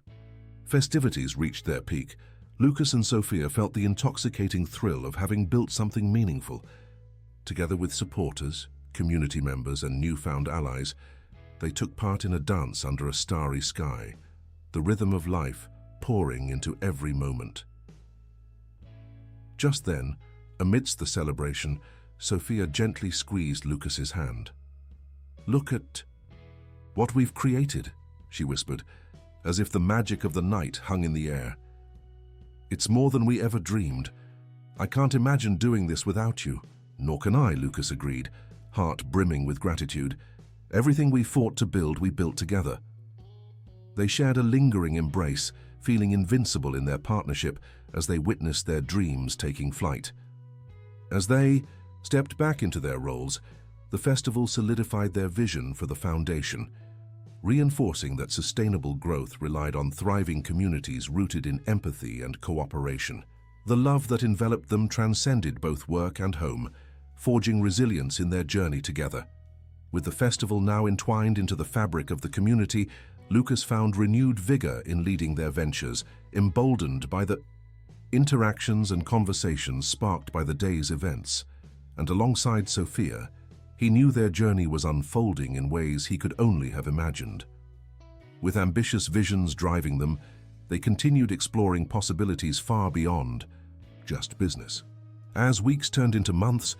festivities reached their peak, Lucas and Sophia felt the intoxicating thrill of having built something meaningful. Together with supporters, community members, and newfound allies, they took part in a dance under a starry sky, the rhythm of life pouring into every moment. Just then, amidst the celebration, Sophia gently squeezed Lucas's hand. "Look at what we've created," she whispered, as if the magic of the night hung in the air. "It's more than we ever dreamed. I can't imagine doing this without you." "Nor can I," Lucas agreed, heart brimming with gratitude. "Everything we fought to build, we built together." They shared a lingering embrace, feeling invincible in their partnership as they witnessed their dreams taking flight. As they stepped back into their roles, the festival solidified their vision for the foundation, reinforcing that sustainable growth relied on thriving communities rooted in empathy and cooperation. The love that enveloped them transcended both work and home, forging resilience in their journey together. With the festival now entwined into the fabric of the community, Lucas found renewed vigor in leading their ventures, emboldened by the interactions and conversations sparked by the day's events. And alongside Sophia, he knew their journey was unfolding in ways he could only have imagined. With ambitious visions driving them, they continued exploring possibilities far beyond just business. As weeks turned into months,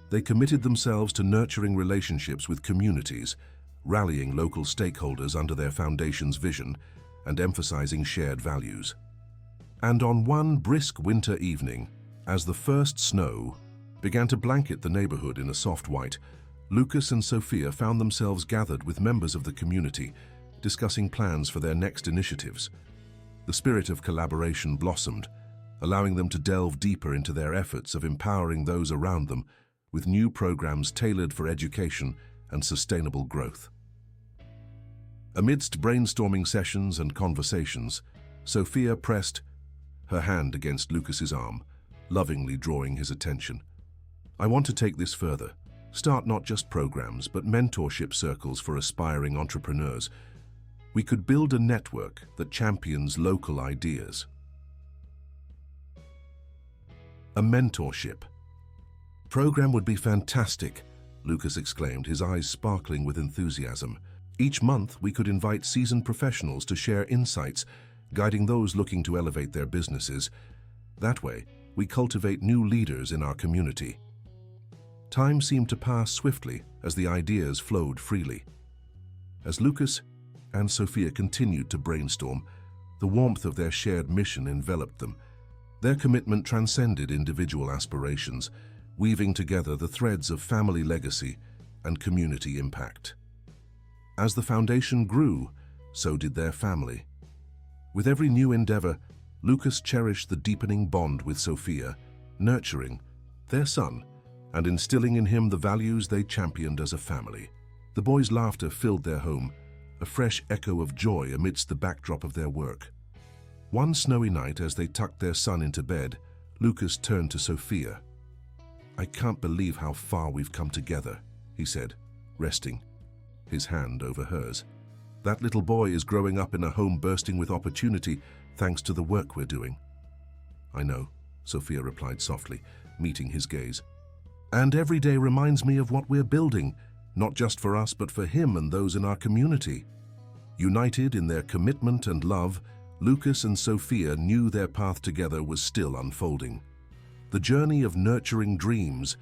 they committed themselves to nurturing relationships with communities, rallying local stakeholders under their foundation's vision, and emphasizing shared values. And on one brisk winter evening, as the first snow began to blanket the neighborhood in a soft white, Lucas and Sophia found themselves gathered with members of the community, discussing plans for their next initiatives. The spirit of collaboration blossomed, allowing them to delve deeper into their efforts of empowering those around them with new programs tailored for education and sustainable growth. Amidst brainstorming sessions and conversations, Sophia pressed her hand against Lucas's arm, lovingly drawing his attention. "I want to take this further. Start not just programs, but mentorship circles for aspiring entrepreneurs. We could build a network that champions local ideas." A mentorship program would be fantastic, Lucas exclaimed, his eyes sparkling with enthusiasm. Each month, we could invite seasoned professionals to share insights, guiding those looking to elevate their businesses. That way, we cultivate new leaders in our community. Time seemed to pass swiftly as the ideas flowed freely. As Lucas and Sophia continued to brainstorm, the warmth of their shared mission enveloped them. Their commitment transcended individual aspirations, weaving together the threads of family legacy and community impact. As the foundation grew, so did their family. With every new endeavor, Lucas cherished the deepening bond with Sophia, nurturing their son and instilling in him the values they championed as a family. The boys' laughter filled their home, a fresh echo of joy amidst the backdrop of their work. One snowy night, as they tucked their son into bed, Lucas turned to Sophia. "I can't believe how far we've come together," he said, resting his hand over hers. "That little boy is growing up in a home bursting with opportunity thanks to the work we're doing." "I know," Sophia replied softly, meeting his gaze. "And every day reminds me of what we're building, not just for us but for him and those in our community." United in their commitment and love, Lucas and Sophia knew their path together was still unfolding. The journey of nurturing dreams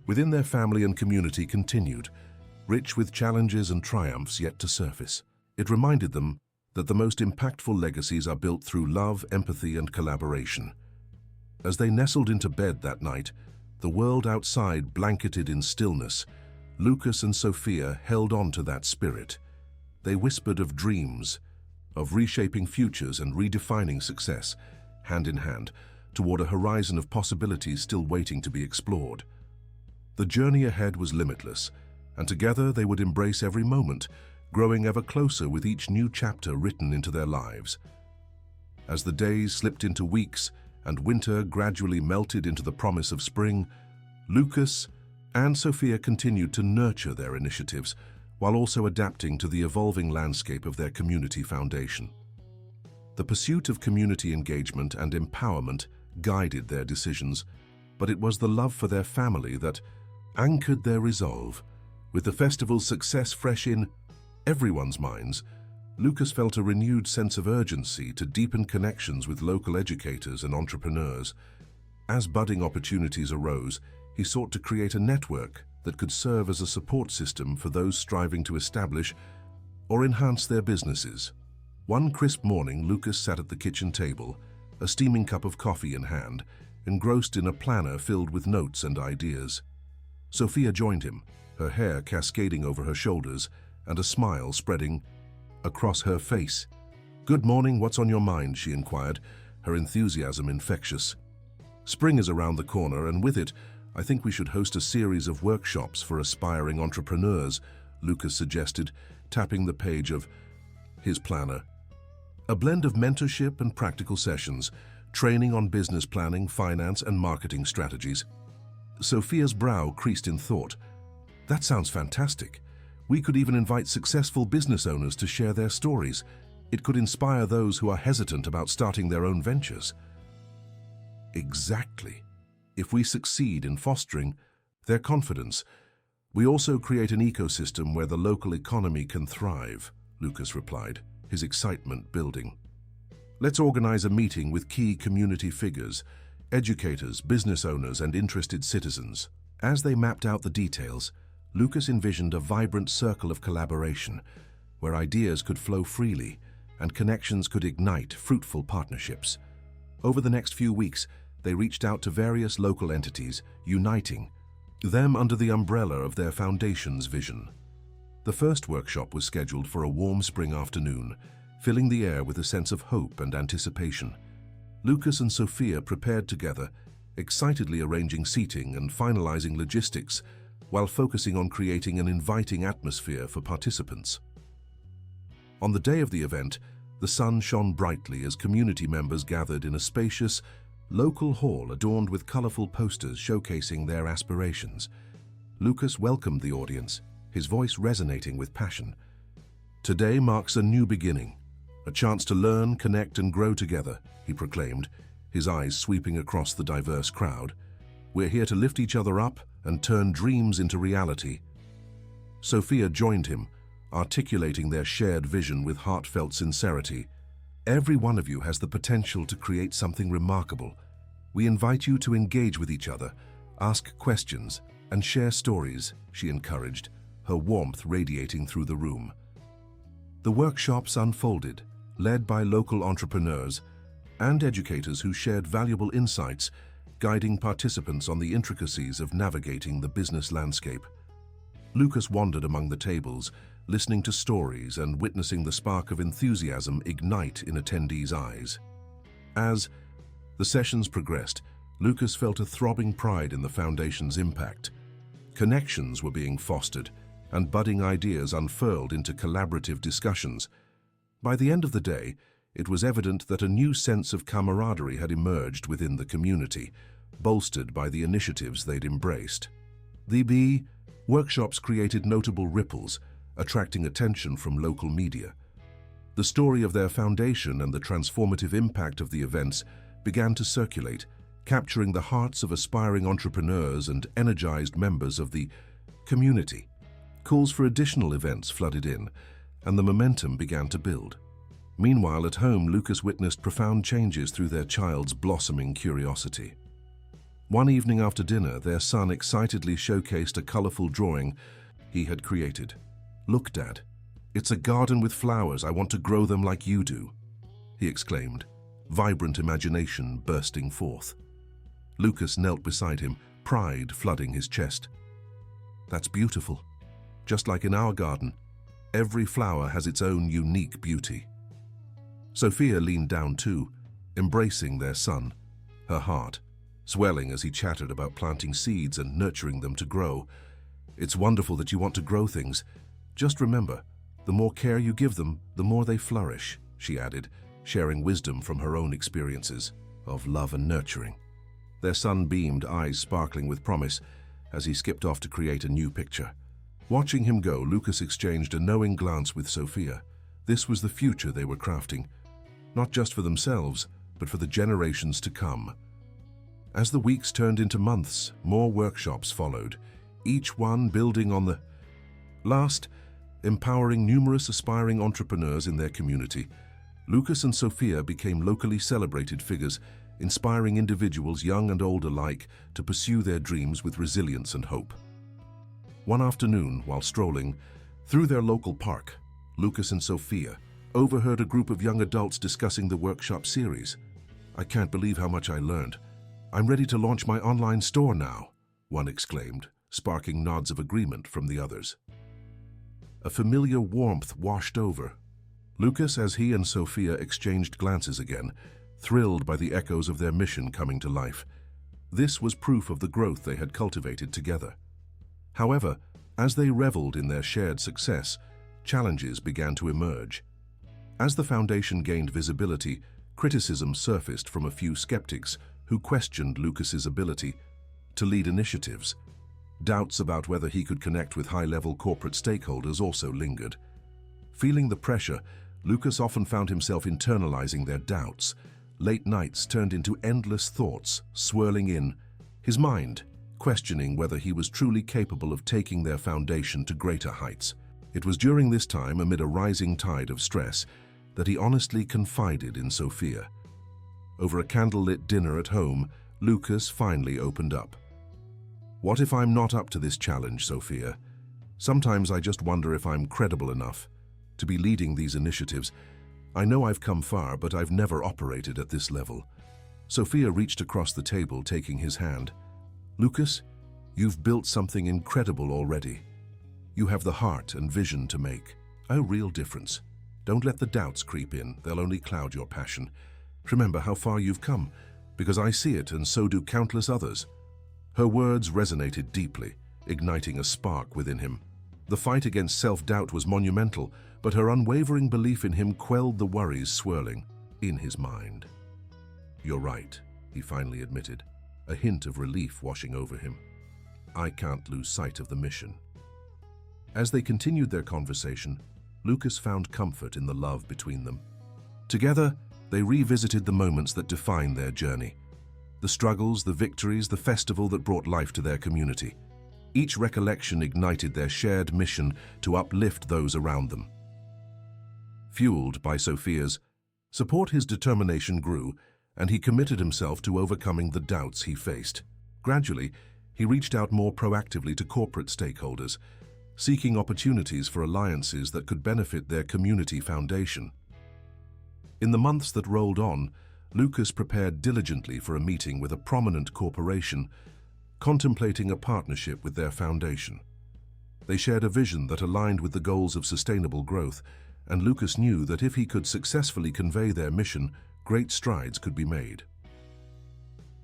within their family and community continued, rich with challenges and triumphs yet to surface. It reminded them that the most impactful legacies are built through love, empathy, and collaboration. As they nestled into bed that night, the world outside blanketed in stillness, Lucas and Sophia held on to that spirit. They whispered of dreams, of reshaping futures and redefining success, hand in hand, toward a horizon of possibilities still waiting to be explored. The journey ahead was limitless, and together they would embrace every moment, growing ever closer with each new chapter written into their lives. As the days slipped into weeks and winter gradually melted into the promise of spring, Lucas and Sophia continued to nurture their initiatives while also adapting to the evolving landscape of their community foundation. The pursuit of community engagement and empowerment guided their decisions, but it was the love for their family that anchored their resolve. With the festival's success fresh in everyone's minds, Lucas felt a renewed sense of urgency to deepen connections with local educators and entrepreneurs. As budding opportunities arose, he sought to create a network that could serve as a support system for those striving to establish or enhance their businesses. One crisp morning, Lucas sat at the kitchen table, a steaming cup of coffee in hand, engrossed in a planner filled with notes and ideas. Sophia joined him, her hair cascading over her shoulders and a smile spreading across her face. "Good morning, what's on your mind?" she inquired, her enthusiasm infectious. "Spring is around the corner, and with it, I think we should host a series of workshops for aspiring entrepreneurs," Lucas suggested, tapping the page of his planner. "A blend of mentorship and practical sessions, training on business planning, finance, and marketing strategies." Sophia's brow creased in thought. "That sounds fantastic. We could even invite successful business owners to share their stories. It could inspire those who are hesitant about starting their own ventures." Exactly. If we succeed in fostering their confidence, we also create an ecosystem where the local economy can thrive, Lucas replied, his excitement building. "Let's organize a meeting with key community figures, educators, business owners, and interested citizens." As they mapped out the details, Lucas envisioned a vibrant circle of collaboration where ideas could flow freely and connections could ignite fruitful partnerships. Over the next few weeks, they reached out to various local entities, uniting them under the umbrella of their foundation's vision. The first workshop was scheduled for a warm spring afternoon, filling the air with a sense of hope and anticipation. Lucas and Sophia prepared together, excitedly arranging seating and finalizing logistics, while focusing on creating an inviting atmosphere for participants. On the day of the event, The sun shone brightly as community members gathered in a spacious, local hall adorned with colorful posters showcasing their aspirations. Lucas welcomed the audience, his voice resonating with passion. "Today marks a new beginning, a chance to learn, connect, and grow together," he proclaimed, his eyes sweeping across the diverse crowd. "We're here to lift each other up and turn dreams into reality." Sophia joined him, articulating their shared vision with heartfelt sincerity. "Every one of you has the potential to create something remarkable. We invite you to engage with each other, ask questions, and share stories," she encouraged, her warmth radiating through the room. The workshops unfolded, led by local entrepreneurs and educators who shared valuable insights, guiding participants on the intricacies of navigating the business landscape. Lucas wandered among the tables, listening to stories and witnessing the spark of enthusiasm ignite in attendees' eyes. As the sessions progressed, Lucas felt a throbbing pride in the foundation's impact. Connections were being fostered, and budding ideas unfurled into collaborative discussions. By the end of the day, it was evident that a new sense of camaraderie had emerged within the community, bolstered by the initiatives they'd embraced. The workshops created notable ripples, attracting attention from local media. The story of their foundation and the transformative impact of the events began to circulate, capturing the hearts of aspiring entrepreneurs and energized members of the community. Calls for additional events flooded in, and the momentum began to build. Meanwhile, at home, Lucas witnessed profound changes through their child's blossoming curiosity. One evening after dinner, their son excitedly showcased a colorful drawing he had created. "Look, Dad, it's a garden with flowers. I want to grow them like you do," he exclaimed, vibrant imagination bursting forth. Lucas knelt beside him, pride flooding his chest. "That's beautiful. Just like in our garden, every flower has its own unique beauty." Sophia leaned down too, embracing their son, her heart swelling as he chattered about planting seeds and nurturing them to grow. "It's wonderful that you want to grow things. Just remember, the more care you give them, the more they flourish," she added, sharing wisdom from her own experiences of love and nurturing. Their son beamed, eyes sparkling with promise, as he skipped off to create a new picture. Watching him go, Lucas exchanged a knowing glance with Sophia. This was the future they were crafting, not just for themselves, but for the generations to come. As the weeks turned into months, more workshops followed, each one building on the last, empowering numerous aspiring entrepreneurs in their community. Lucas and Sophia became locally celebrated figures, inspiring individuals young and old alike to pursue their dreams with resilience and hope. One afternoon, while strolling through their local park, Lucas and Sophia overheard a group of young adults discussing the workshop series. "I can't believe how much I learned. I'm ready to launch my online store now," one exclaimed, sparking nods of agreement from the others. A familiar warmth washed over Lucas as he and Sophia exchanged glances again, thrilled by the echoes of their mission coming to life. This was proof of the growth they had cultivated together. However, as they reveled in their shared success, challenges began to emerge. As the foundation gained visibility, criticism surfaced from a few skeptics who questioned Lucas's ability to lead initiatives. Doubts about whether he could connect with high-level corporate stakeholders also lingered. Feeling the pressure, Lucas often found himself internalizing their doubts. Late nights turned into endless thoughts, swirling in his mind, questioning whether he was truly capable of taking their foundation to greater heights. It was during this time, amid a rising tide of stress, that he honestly confided in Sophia. Over a candlelit dinner at home, Lucas finally opened up. "What if I'm not up to this challenge, Sophia? Sometimes I just wonder if I'm credible enough to be leading these initiatives. I know I've come far, but I've never operated at this level." Sophia reached across the table, taking his hand. "Lucas, you've built something incredible already. You have the heart and vision to make a real difference. Don't let the doubts creep in. They'll only cloud your passion. Remember how far you've come, because I see it and so do countless others." Her words resonated deeply, igniting a spark within him. The fight against self-doubt was monumental, but her unwavering belief in him quelled the worries swirling in his mind. "You're right," he finally admitted, a hint of relief washing over him. "I can't lose sight of the mission." As they continued their conversation, Lucas found comfort in the love between them. Together, they revisited the moments that defined their journey. The struggles, the victories, the festival that brought life to their community. Each recollection ignited their shared mission to uplift those around them. Fueled by Sophia's support, his determination grew, and he committed himself to overcoming the doubts he faced. Gradually, he reached out more proactively to corporate stakeholders, seeking opportunities for alliances that could benefit their community foundation. In the months that rolled on, Lucas prepared diligently for a meeting with a prominent corporation, contemplating a partnership with their foundation. They shared a vision that aligned with the goals of sustainable growth, and Lucas knew that if he could successfully convey their mission, great strides could be made.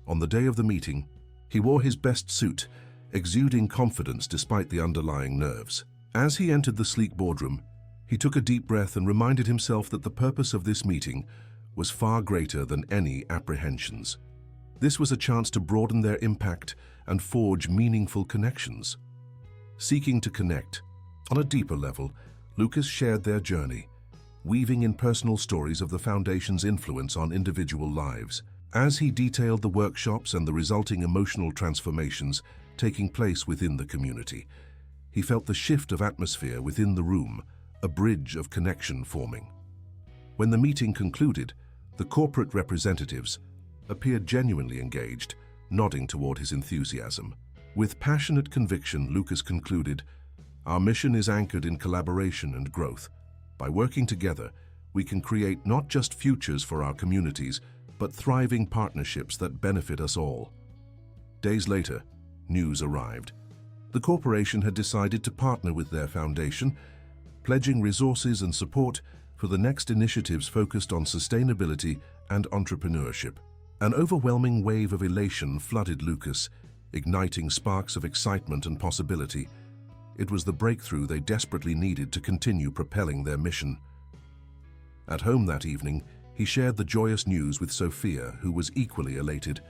On the day of the meeting, he wore his best suit, exuding confidence despite the underlying nerves. As he entered the sleek boardroom, he took a deep breath and reminded himself that the purpose of this meeting was far greater than any apprehensions. This was a chance to broaden their impact and forge meaningful connections. Seeking to connect, on a deeper level, Lucas shared their journey, weaving in personal stories of the Foundation's influence on individual lives. As he detailed the workshops and the resulting emotional transformations taking place within the community, he felt the shift of atmosphere within the room, a bridge of connection forming. When the meeting concluded, the corporate representatives appeared genuinely engaged, nodding toward his enthusiasm. With passionate conviction, Lucas concluded, "Our mission is anchored in collaboration and growth. By working together, we can create not just futures for our communities, but thriving partnerships that benefit us all." Days later, news arrived. The corporation had decided to partner with their foundation, pledging resources and support for the next initiatives focused on sustainability and entrepreneurship. An overwhelming wave of elation flooded Lucas, igniting sparks of excitement and possibility. It was the breakthrough they desperately needed to continue propelling their mission. At home that evening, he shared the joyous news with Sophia, who was equally elated.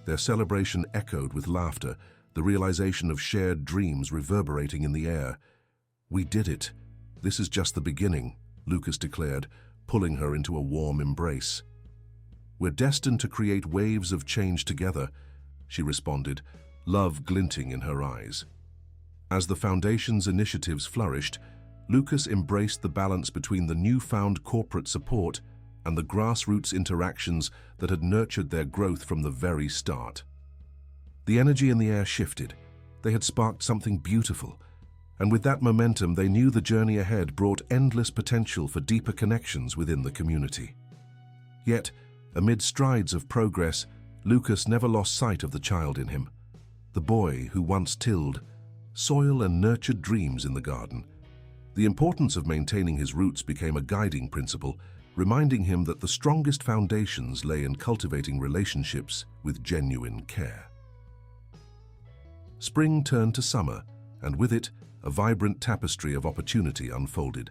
Their celebration echoed with laughter, the realization of shared dreams reverberating in the air. "We did it. This is just the beginning," Lucas declared, pulling her into a warm embrace. "We're destined to create waves of change together," she responded, love glinting in her eyes. As the Foundation's initiatives flourished, Lucas embraced the balance between the newfound corporate support and the grassroots interactions that had nurtured their growth from the very start. The energy in the air shifted. They had sparked something beautiful, and with that momentum, they knew the journey ahead brought endless potential for deeper connections within the community. Yet, amid strides of progress, Lucas never lost sight of the child in him, the boy who once tilled soil and nurtured dreams in the garden. The importance of maintaining his roots became a guiding principle, reminding him that the strongest foundations lay in cultivating relationships with genuine care. Spring turned to summer, and with it, a vibrant tapestry of opportunity unfolded.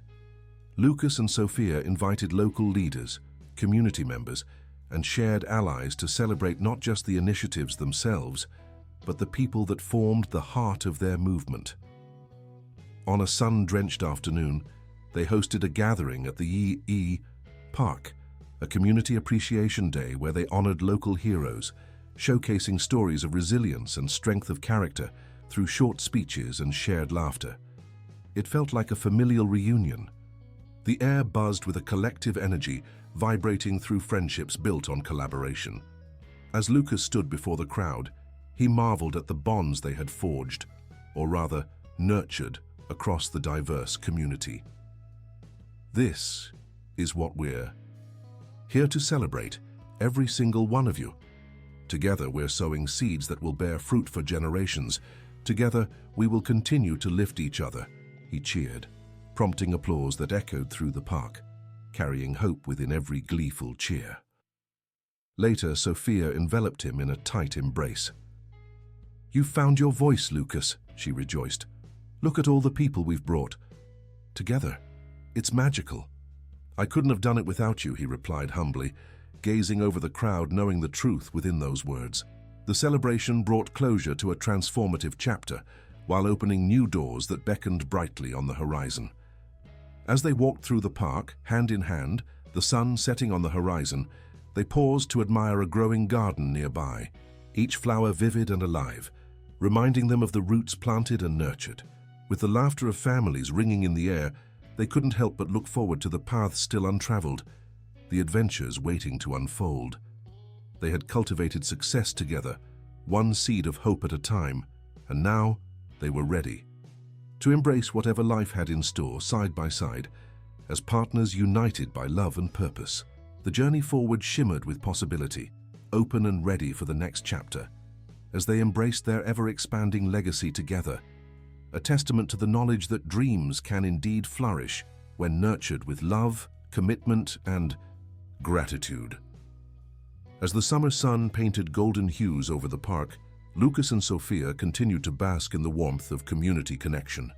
Lucas and Sophia invited local leaders, community members, and shared allies to celebrate not just the initiatives themselves, but the people that formed the heart of their movement. On a sun-drenched afternoon, they hosted a gathering at the E.E. Park, a community appreciation day where they honored local heroes, showcasing stories of resilience and strength of character through short speeches and shared laughter. It felt like a familial reunion. The air buzzed with a collective energy, vibrating through friendships built on collaboration. As Lucas stood before the crowd, he marveled at the bonds they had forged, or rather, nurtured, across the diverse community. This is what we're here to celebrate, every single one of you. Together, we're sowing seeds that will bear fruit for generations. Together, we will continue to lift each other, he cheered, prompting applause that echoed through the park, carrying hope within every gleeful cheer. Later, Sophia enveloped him in a tight embrace. "You found your voice, Lucas," she rejoiced, Look at all the people we've brought together. It's magical." "I couldn't have done it without you," he replied humbly, gazing over the crowd, knowing the truth within those words. The celebration brought closure to a transformative chapter, while opening new doors that beckoned brightly on the horizon. As they walked through the park, hand in hand, the sun setting on the horizon, they paused to admire a growing garden nearby, each flower vivid and alive, reminding them of the roots planted and nurtured. With the laughter of families ringing in the air, they couldn't help but look forward to the paths still untraveled, the adventures waiting to unfold. They had cultivated success together, one seed of hope at a time, and now they were ready to embrace whatever life had in store side by side, as partners united by love and purpose. The journey forward shimmered with possibility, open and ready for the next chapter, as they embraced their ever-expanding legacy together, a testament to the knowledge that dreams can indeed flourish when nurtured with love, commitment, and gratitude. As the summer sun painted golden hues over the park, Lucas and Sophia continued to bask in the warmth of community connection.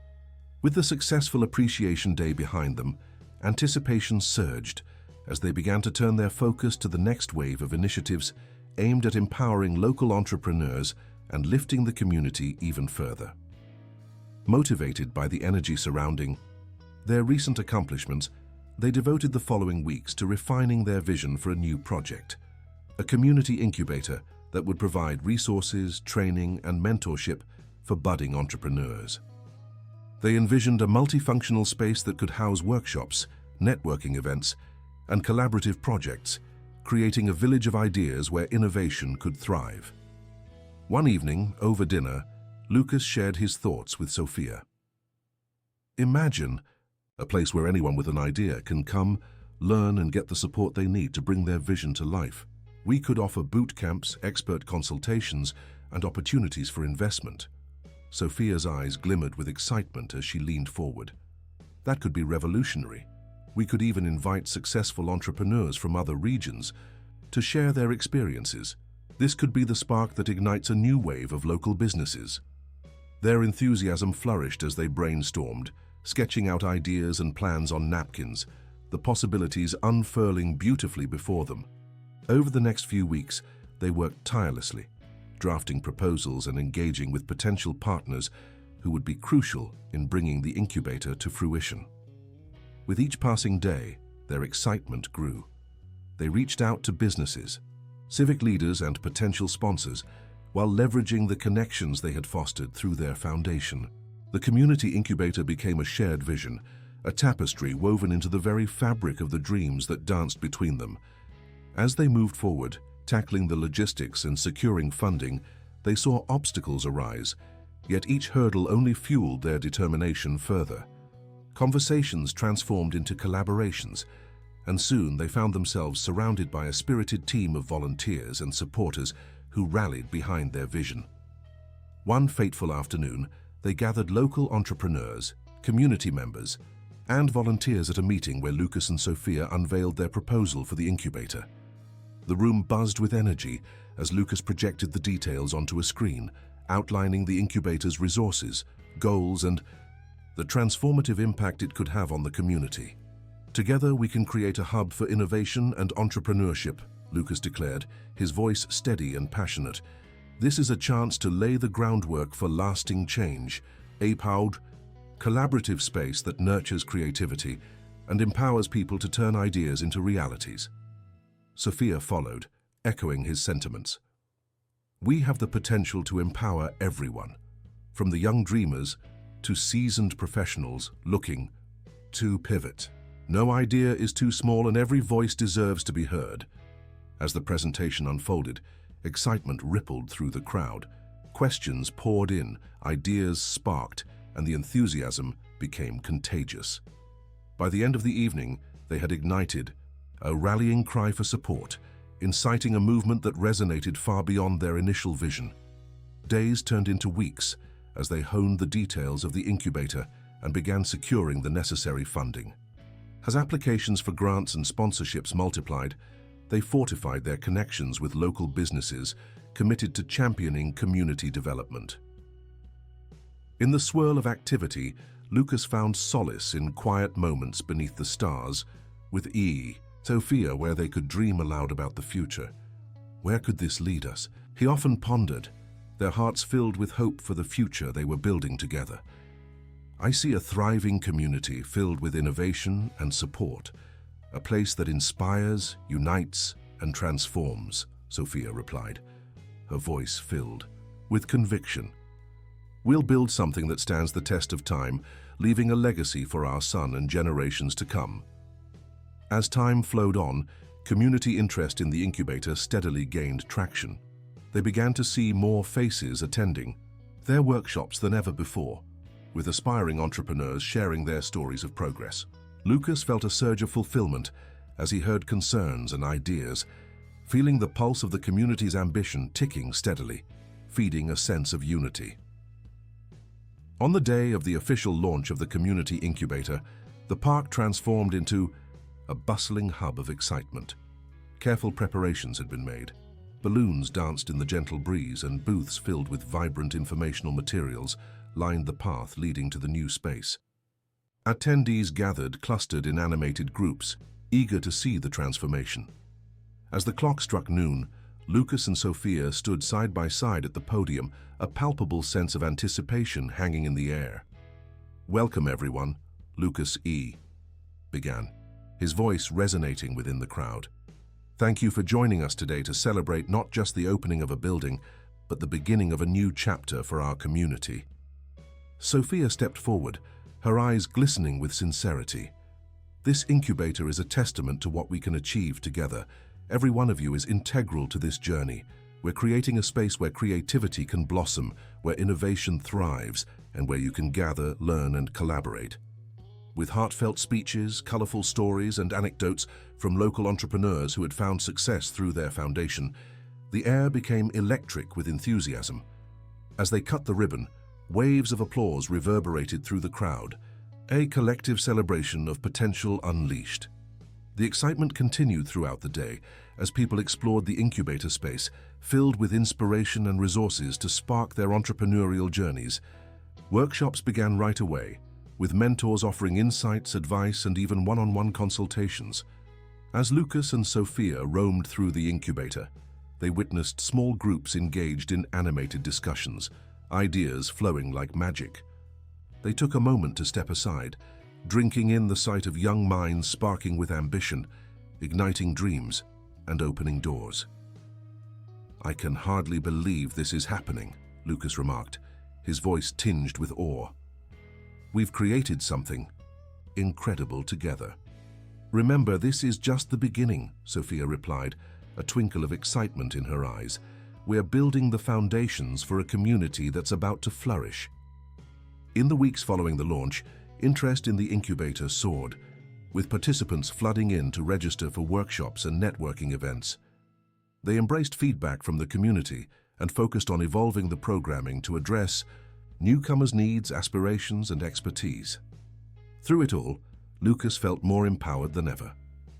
With the successful appreciation day behind them, anticipation surged as they began to turn their focus to the next wave of initiatives aimed at empowering local entrepreneurs and lifting the community even further. Motivated by the energy surrounding their recent accomplishments, they devoted the following weeks to refining their vision for a new project, a community incubator that would provide resources, training, and mentorship for budding entrepreneurs. They envisioned a multifunctional space that could house workshops, networking events, and collaborative projects, creating a village of ideas where innovation could thrive. One evening, over dinner, Lucas shared his thoughts with Sophia. "Imagine a place where anyone with an idea can come, learn, and get the support they need to bring their vision to life. We could offer boot camps, expert consultations, and opportunities for investment." Sophia's eyes glimmered with excitement as she leaned forward. "That could be revolutionary. We could even invite successful entrepreneurs from other regions to share their experiences. This could be the spark that ignites a new wave of local businesses." Their enthusiasm flourished as they brainstormed, sketching out ideas and plans on napkins, the possibilities unfurling beautifully before them. Over the next few weeks, they worked tirelessly, drafting proposals and engaging with potential partners who would be crucial in bringing the incubator to fruition. With each passing day, their excitement grew. They reached out to businesses, civic leaders, and potential sponsors, while leveraging the connections they had fostered through their foundation. The community incubator became a shared vision, a tapestry woven into the very fabric of the dreams that danced between them. As they moved forward, tackling the logistics and securing funding, they saw obstacles arise, yet each hurdle only fueled their determination further. Conversations transformed into collaborations, and soon they found themselves surrounded by a spirited team of volunteers and supporters who rallied behind their vision. One fateful afternoon, they gathered local entrepreneurs, community members, and volunteers at a meeting where Lucas and Sophia unveiled their proposal for the incubator. The room buzzed with energy as Lucas projected the details onto a screen, outlining the incubator's resources, goals, and the transformative impact it could have on the community. "Together, we can create a hub for innovation and entrepreneurship," Lucas declared, his voice steady and passionate. "This is a chance to lay the groundwork for lasting change, a proud, collaborative space that nurtures creativity and empowers people to turn ideas into realities." Sophia followed, echoing his sentiments. "We have the potential to empower everyone, from the young dreamers to seasoned professionals looking to pivot. No idea is too small and every voice deserves to be heard." As the presentation unfolded, excitement rippled through the crowd. Questions poured in, ideas sparked, and the enthusiasm became contagious. By the end of the evening, they had ignited a rallying cry for support, inciting a movement that resonated far beyond their initial vision. Days turned into weeks as they honed the details of the incubator and began securing the necessary funding. As applications for grants and sponsorships multiplied, they fortified their connections with local businesses committed to championing community development. In the swirl of activity, Lucas found solace in quiet moments beneath the stars, with Sophia, where they could dream aloud about the future. Where could this lead us? He often pondered, their hearts filled with hope for the future they were building together. I see a thriving community filled with innovation and support, a place that inspires, unites, and transforms, Sophia replied, her voice filled with conviction. We'll build something that stands the test of time, leaving a legacy for our son and generations to come. As time flowed on, community interest in the incubator steadily gained traction. They began to see more faces attending their workshops than ever before, with aspiring entrepreneurs sharing their stories of progress. Lucas felt a surge of fulfillment as he heard concerns and ideas, feeling the pulse of the community's ambition ticking steadily, feeding a sense of unity. On the day of the official launch of the community incubator, the park transformed into a bustling hub of excitement. Careful preparations had been made. Balloons danced in the gentle breeze and booths filled with vibrant informational materials lined the path leading to the new space. Attendees gathered clustered in animated groups, eager to see the transformation. As the clock struck noon, Lucas and Sophia stood side by side at the podium, a palpable sense of anticipation hanging in the air. "Welcome, everyone," Lucas began, his voice resonating within the crowd. "Thank you for joining us today to celebrate not just the opening of a building, but the beginning of a new chapter for our community." Sophia stepped forward, her eyes glistening with sincerity. "This incubator is a testament to what we can achieve together. Every one of you is integral to this journey. We're creating a space where creativity can blossom, where innovation thrives, and where you can gather, learn, and collaborate." With heartfelt speeches, colorful stories, and anecdotes from local entrepreneurs who had found success through their foundation, the air became electric with enthusiasm. As they cut the ribbon, waves of applause reverberated through the crowd, a collective celebration of potential unleashed. The excitement continued throughout the day as people explored the incubator space, filled with inspiration and resources to spark their entrepreneurial journeys. Workshops began right away, with mentors offering insights, advice, and even one-on-one consultations. As Lucas and Sophia roamed through the incubator, they witnessed small groups engaged in animated discussions, ideas flowing like magic. They took a moment to step aside, drinking in the sight of young minds sparking with ambition, igniting dreams, and opening doors. "I can hardly believe this is happening," Lucas remarked, his voice tinged with awe. "We've created something incredible together." "Remember, this is just the beginning," Sophia replied, a twinkle of excitement in her eyes. "We're building the foundations for a community that's about to flourish." In the weeks following the launch, interest in the incubator soared, with participants flooding in to register for workshops and networking events. They embraced feedback from the community and focused on evolving the programming to address newcomers' needs, aspirations, and expertise. Through it all, Lucas felt more empowered than ever.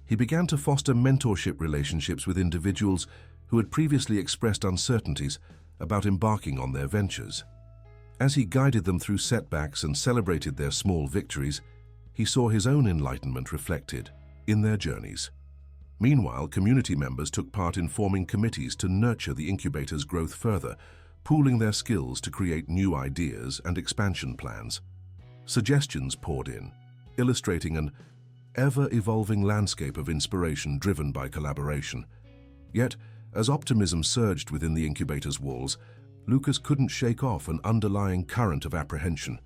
He began to foster mentorship relationships with individuals who had previously expressed uncertainties about embarking on their ventures. As he guided them through setbacks and celebrated their small victories, he saw his own enlightenment reflected in their journeys. Meanwhile, community members took part in forming committees to nurture the incubator's growth further, pooling their skills to create new ideas and expansion plans. Suggestions poured in, illustrating an ever-evolving landscape of inspiration driven by collaboration. Yet, as optimism surged within the incubator's walls, Lucas couldn't shake off an underlying current of apprehension.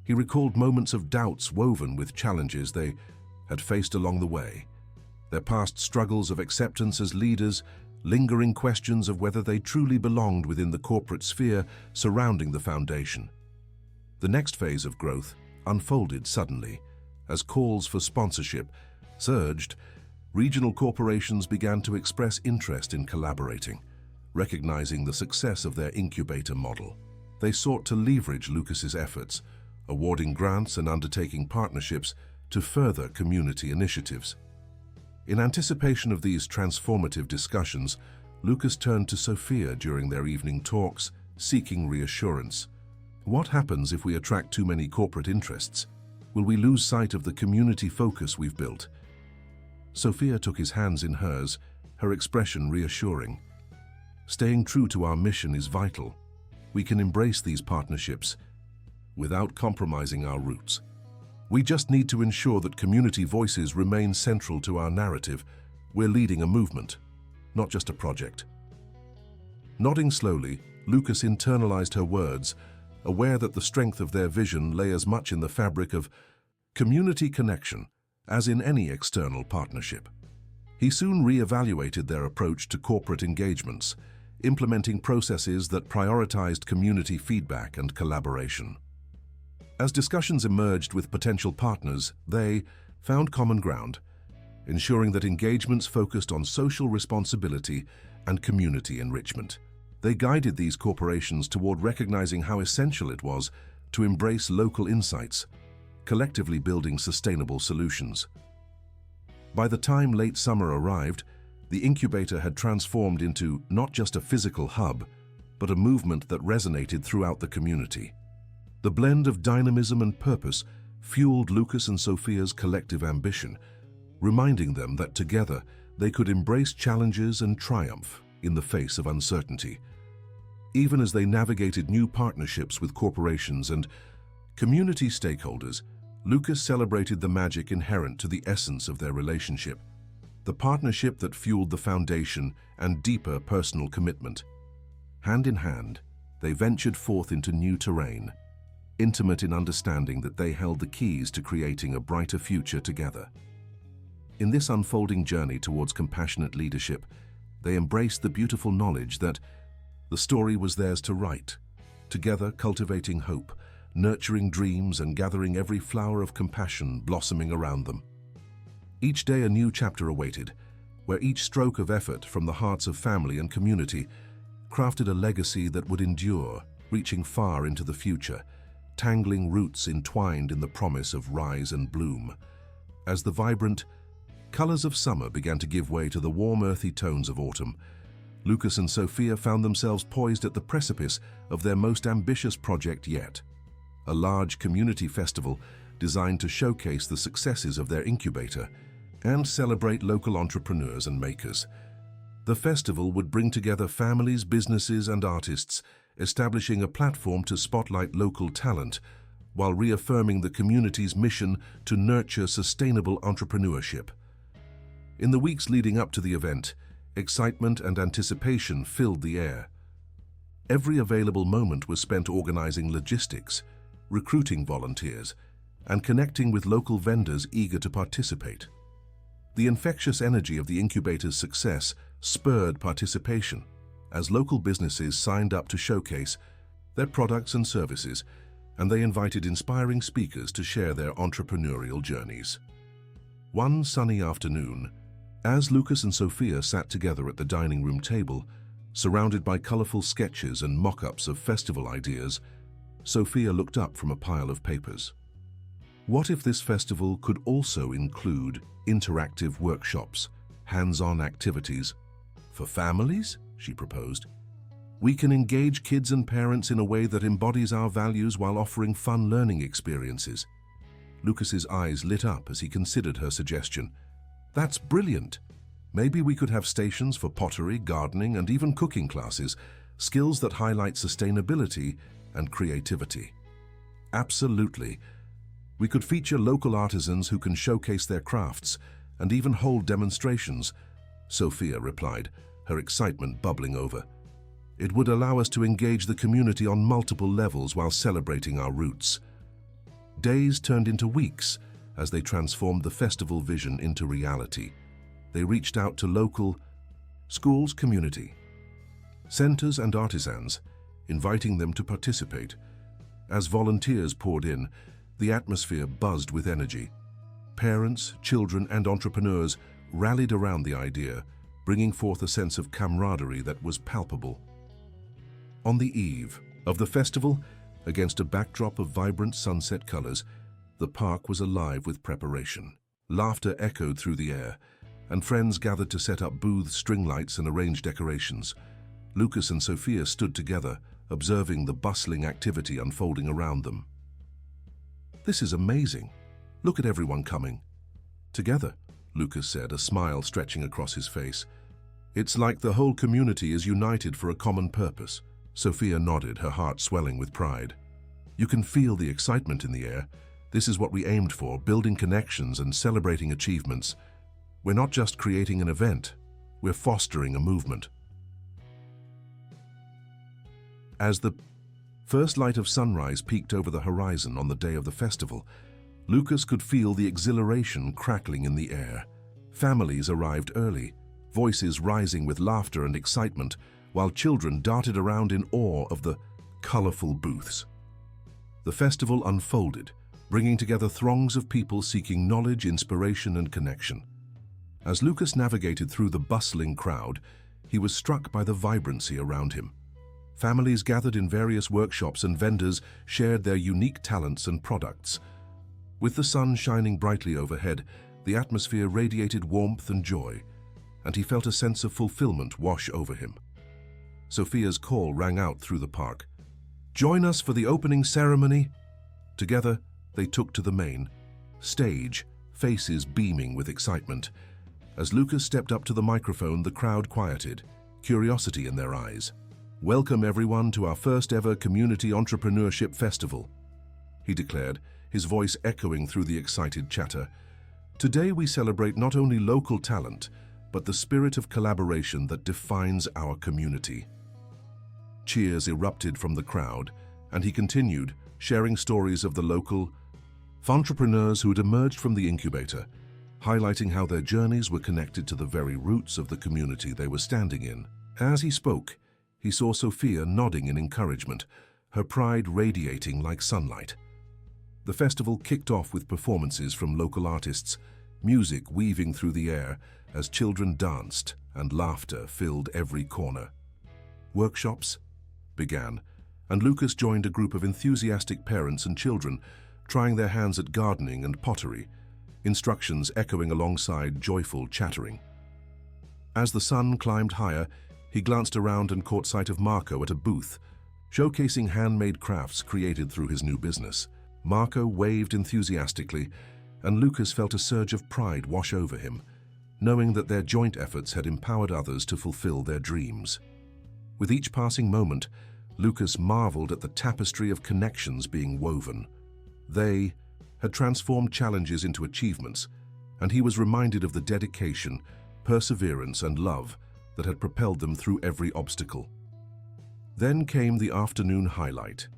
He recalled moments of doubts woven with challenges they had faced along the way, their past struggles of acceptance as leaders, lingering questions of whether they truly belonged within the corporate sphere surrounding the foundation. The next phase of growth unfolded suddenly. As calls for sponsorship surged, regional corporations began to express interest in collaborating, recognizing the success of their incubator model. They sought to leverage Lucas's efforts, awarding grants and undertaking partnerships to further community initiatives. In anticipation of these transformative discussions, Lucas turned to Sophia during their evening talks, seeking reassurance. What happens if we attract too many corporate interests? Will we lose sight of the community focus we've built? Sophia took his hands in hers, her expression reassuring. Staying true to our mission is vital. We can embrace these partnerships without compromising our roots. We just need to ensure that community voices remain central to our narrative. We're leading a movement, not just a project. Nodding slowly, Lucas internalized her words, aware that the strength of their vision lay as much in the fabric of community connection as in any external partnership. He soon re-evaluated their approach to corporate engagements, implementing processes that prioritized community feedback and collaboration. As discussions emerged with potential partners, they found common ground, ensuring that engagements focused on social responsibility and community enrichment. They guided these corporations toward recognizing how essential it was to embrace local insights, collectively building sustainable solutions. By the time late summer arrived, the incubator had transformed into not just a physical hub, but a movement that resonated throughout the community. The blend of dynamism and purpose fueled Lucas and Sophia's collective ambition, reminding them that together they could embrace challenges and triumph in the face of uncertainty. Even as they navigated new partnerships with corporations and community stakeholders, Lucas celebrated the magic inherent to the essence of their relationship, the partnership that fueled the foundation and deeper personal commitment. Hand in hand, they ventured forth into new terrain, intimate in understanding that they held the keys to creating a brighter future together. In this unfolding journey towards compassionate leadership, they embraced the beautiful knowledge that the story was theirs to write, together cultivating hope, nurturing dreams and gathering every flower of compassion blossoming around them. Each day a new chapter awaited, where each stroke of effort from the hearts of family and community crafted a legacy that would endure, reaching far into the future, tangling roots entwined in the promise of rise and bloom. As the vibrant colors of summer began to give way to the warm earthy tones of autumn, Lucas and Sophia found themselves poised at the precipice of their most ambitious project yet, a large community festival designed to showcase the successes of their incubator and celebrate local entrepreneurs and makers. The festival would bring together families, businesses, and artists, establishing a platform to spotlight local talent while reaffirming the community's mission to nurture sustainable entrepreneurship. In the weeks leading up to the event, excitement and anticipation filled the air. Every available moment was spent organizing logistics, recruiting volunteers, and connecting with local vendors eager to participate. The infectious energy of the incubator's success spurred participation, as local businesses signed up to showcase their products and services, and they invited inspiring speakers to share their entrepreneurial journeys. One sunny afternoon, as Lucas and Sophia sat together at the dining room table, surrounded by colorful sketches and mock-ups of festival ideas, Sophia looked up from a pile of papers. What if this festival could also include interactive workshops, hands-on activities? For families, she proposed. We can engage kids and parents in a way that embodies our values while offering fun learning experiences. Lucas's eyes lit up as he considered her suggestion. That's brilliant. Maybe we could have stations for pottery, gardening, and even cooking classes, skills that highlight sustainability and creativity. Absolutely. We could feature local artisans who can showcase their crafts and even hold demonstrations, Sophia replied, her excitement bubbling over. It would allow us to engage the community on multiple levels while celebrating our roots. Days turned into weeks as they transformed the festival vision into reality. They reached out to local schools, community centers, and artisans, inviting them to participate. As volunteers poured in, the atmosphere buzzed with energy. Parents, children, and entrepreneurs rallied around the idea, bringing forth a sense of camaraderie that was palpable. On the eve of the festival, against a backdrop of vibrant sunset colors, the park was alive with preparation. Laughter echoed through the air, and friends gathered to set up booths, string lights, and arrange decorations. Lucas and Sophia stood together, observing the bustling activity unfolding around them. "This is amazing. Look at everyone coming." "Together," Lucas said, a smile stretching across his face. "It's like the whole community is united for a common purpose." Sophia nodded, her heart swelling with pride. "You can feel the excitement in the air. This is what we aimed for, building connections and celebrating achievements. We're not just creating an event, we're fostering a movement." As the first light of sunrise peeked over the horizon on the day of the festival, Lucas could feel the exhilaration crackling in the air. Families arrived early, voices rising with laughter and excitement, while children darted around in awe of the colorful booths. The festival unfolded, bringing together throngs of people seeking knowledge, inspiration, and connection. As Lucas navigated through the bustling crowd, he was struck by the vibrancy around him. Families gathered in various workshops and vendors shared their unique talents and products. With the sun shining brightly overhead, the atmosphere radiated warmth and joy, and he felt a sense of fulfillment wash over him. Sophia's call rang out through the park. "Join us for the opening ceremony." Together, they took to the main stage, faces beaming with excitement. As Lucas stepped up to the microphone, the crowd quieted, curiosity in their eyes. "Welcome everyone to our first ever Community Entrepreneurship Festival," he declared, his voice echoing through the excited chatter. "Today we celebrate not only local talent, but the spirit of collaboration that defines our community." Cheers erupted from the crowd, and he continued, sharing stories of the local entrepreneurs who had emerged from the incubator, highlighting how their journeys were connected to the very roots of the community they were standing in. As he spoke, he saw Sophia nodding in encouragement, her pride radiating like sunlight. The festival kicked off with performances from local artists, music weaving through the air as children danced and laughter filled every corner. Workshops began, and Lucas joined a group of enthusiastic parents and children trying their hands at gardening and pottery, instructions echoing alongside joyful chattering. As the sun climbed higher, he glanced around and caught sight of Marco at a booth, showcasing handmade crafts created through his new business. Marco waved enthusiastically, and Lucas felt a surge of pride wash over him, knowing that their joint efforts had empowered others to fulfill their dreams. With each passing moment, Lucas marveled at the tapestry of connections being woven. They had transformed challenges into achievements, and he was reminded of the dedication, perseverance, and love that had propelled them through every obstacle. Then came the afternoon highlight.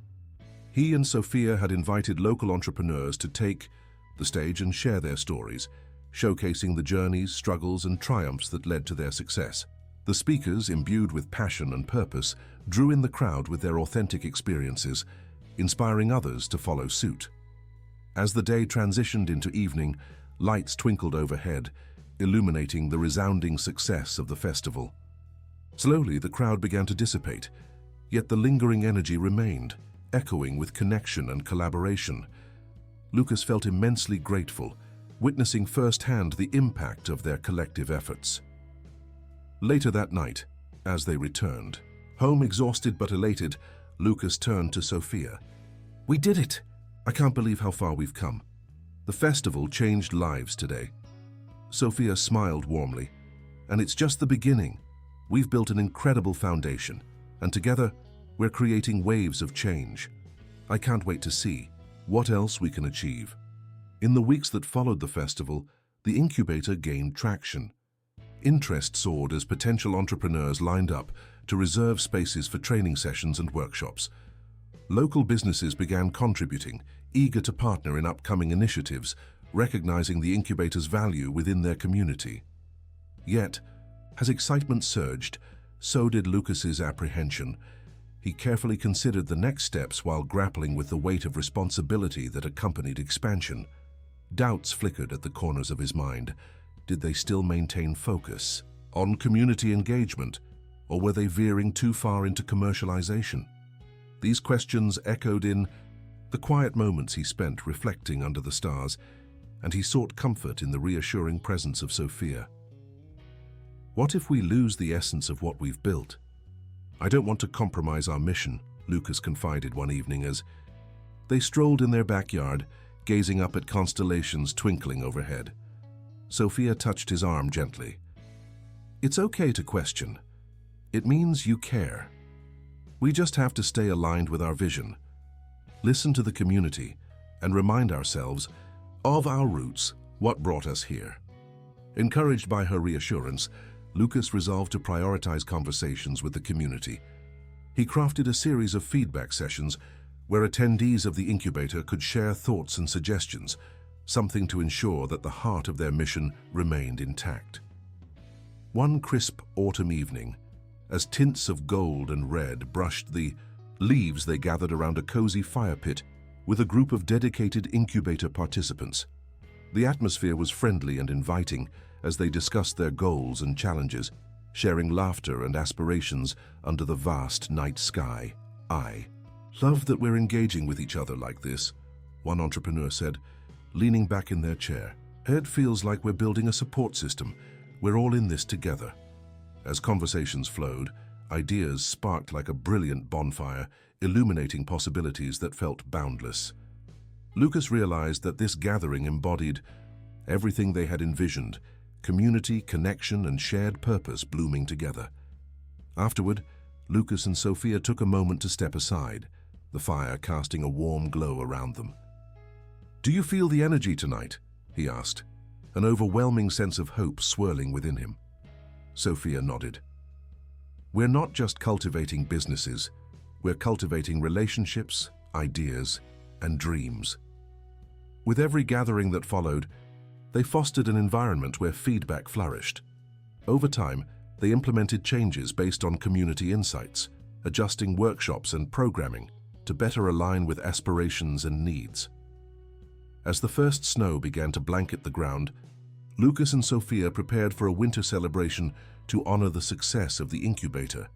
He and Sophia had invited local entrepreneurs to take the stage and share their stories, showcasing the journeys, struggles, and triumphs that led to their success. The speakers, imbued with passion and purpose, drew in the crowd with their authentic experiences, inspiring others to follow suit. As the day transitioned into evening, lights twinkled overhead, illuminating the resounding success of the festival. Slowly, the crowd began to dissipate, yet the lingering energy remained, echoing with connection and collaboration. Lucas felt immensely grateful, witnessing firsthand the impact of their collective efforts. Later that night, as they returned, home exhausted but elated, Lucas turned to Sophia. "We did it! I can't believe how far we've come. The festival changed lives today." Sophia smiled warmly. "And it's just the beginning. We've built an incredible foundation, and together, we're creating waves of change. I can't wait to see what else we can achieve." In the weeks that followed the festival, the incubator gained traction. Interest soared as potential entrepreneurs lined up to reserve spaces for training sessions and workshops. Local businesses began contributing, eager to partner in upcoming initiatives, recognizing the incubator's value within their community. Yet, as excitement surged, so did Lucas's apprehension. He carefully considered the next steps while grappling with the weight of responsibility that accompanied expansion. Doubts flickered at the corners of his mind. Did they still maintain focus on community engagement, or were they veering too far into commercialization? These questions echoed in the quiet moments he spent reflecting under the stars, and he sought comfort in the reassuring presence of Sophia. "What if we lose the essence of what we've built? I don't want to compromise our mission," Lucas confided one evening as they strolled in their backyard, gazing up at constellations twinkling overhead. Sophia touched his arm gently. "It's okay to question. It means you care. We just have to stay aligned with our vision, listen to the community, and remind ourselves of our roots, what brought us here." Encouraged by her reassurance, Lucas resolved to prioritize conversations with the community. He crafted a series of feedback sessions where attendees of the incubator could share thoughts and suggestions, something to ensure that the heart of their mission remained intact. One crisp autumn evening, as tints of gold and red brushed the leaves, they gathered around a cozy fire pit with a group of dedicated incubator participants. The atmosphere was friendly and inviting as they discussed their goals and challenges, sharing laughter and aspirations under the vast night sky. "I love that we're engaging with each other like this," one entrepreneur said, leaning back in their chair. "It feels like we're building a support system. We're all in this together." As conversations flowed, ideas sparked like a brilliant bonfire, illuminating possibilities that felt boundless. Lucas realized that this gathering embodied everything they had envisioned: community, connection, and shared purpose blooming together. Afterward, Lucas and Sophia took a moment to step aside, the fire casting a warm glow around them. "Do you feel the energy tonight?" he asked, an overwhelming sense of hope swirling within him. Sophia nodded. "We're not just cultivating businesses, we're cultivating relationships, ideas, and dreams." With every gathering that followed, they fostered an environment where feedback flourished. Over time, they implemented changes based on community insights, adjusting workshops and programming to better align with aspirations and needs. As the first snow began to blanket the ground, Lucas and Sophia prepared for a winter celebration to honor the success of the incubator.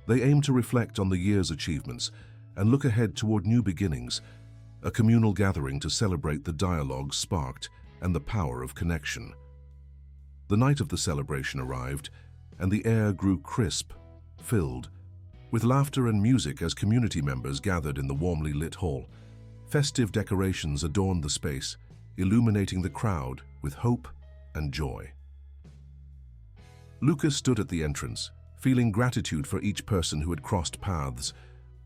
They aimed to reflect on the year's achievements and look ahead toward new beginnings, a communal gathering to celebrate the dialogue sparked and the power of connection. The night of the celebration arrived, and the air grew crisp, filled with laughter and music as community members gathered in the warmly lit hall. Festive decorations adorned the space, illuminating the crowd with hope and joy. Lucas stood at the entrance, feeling gratitude for each person who had crossed paths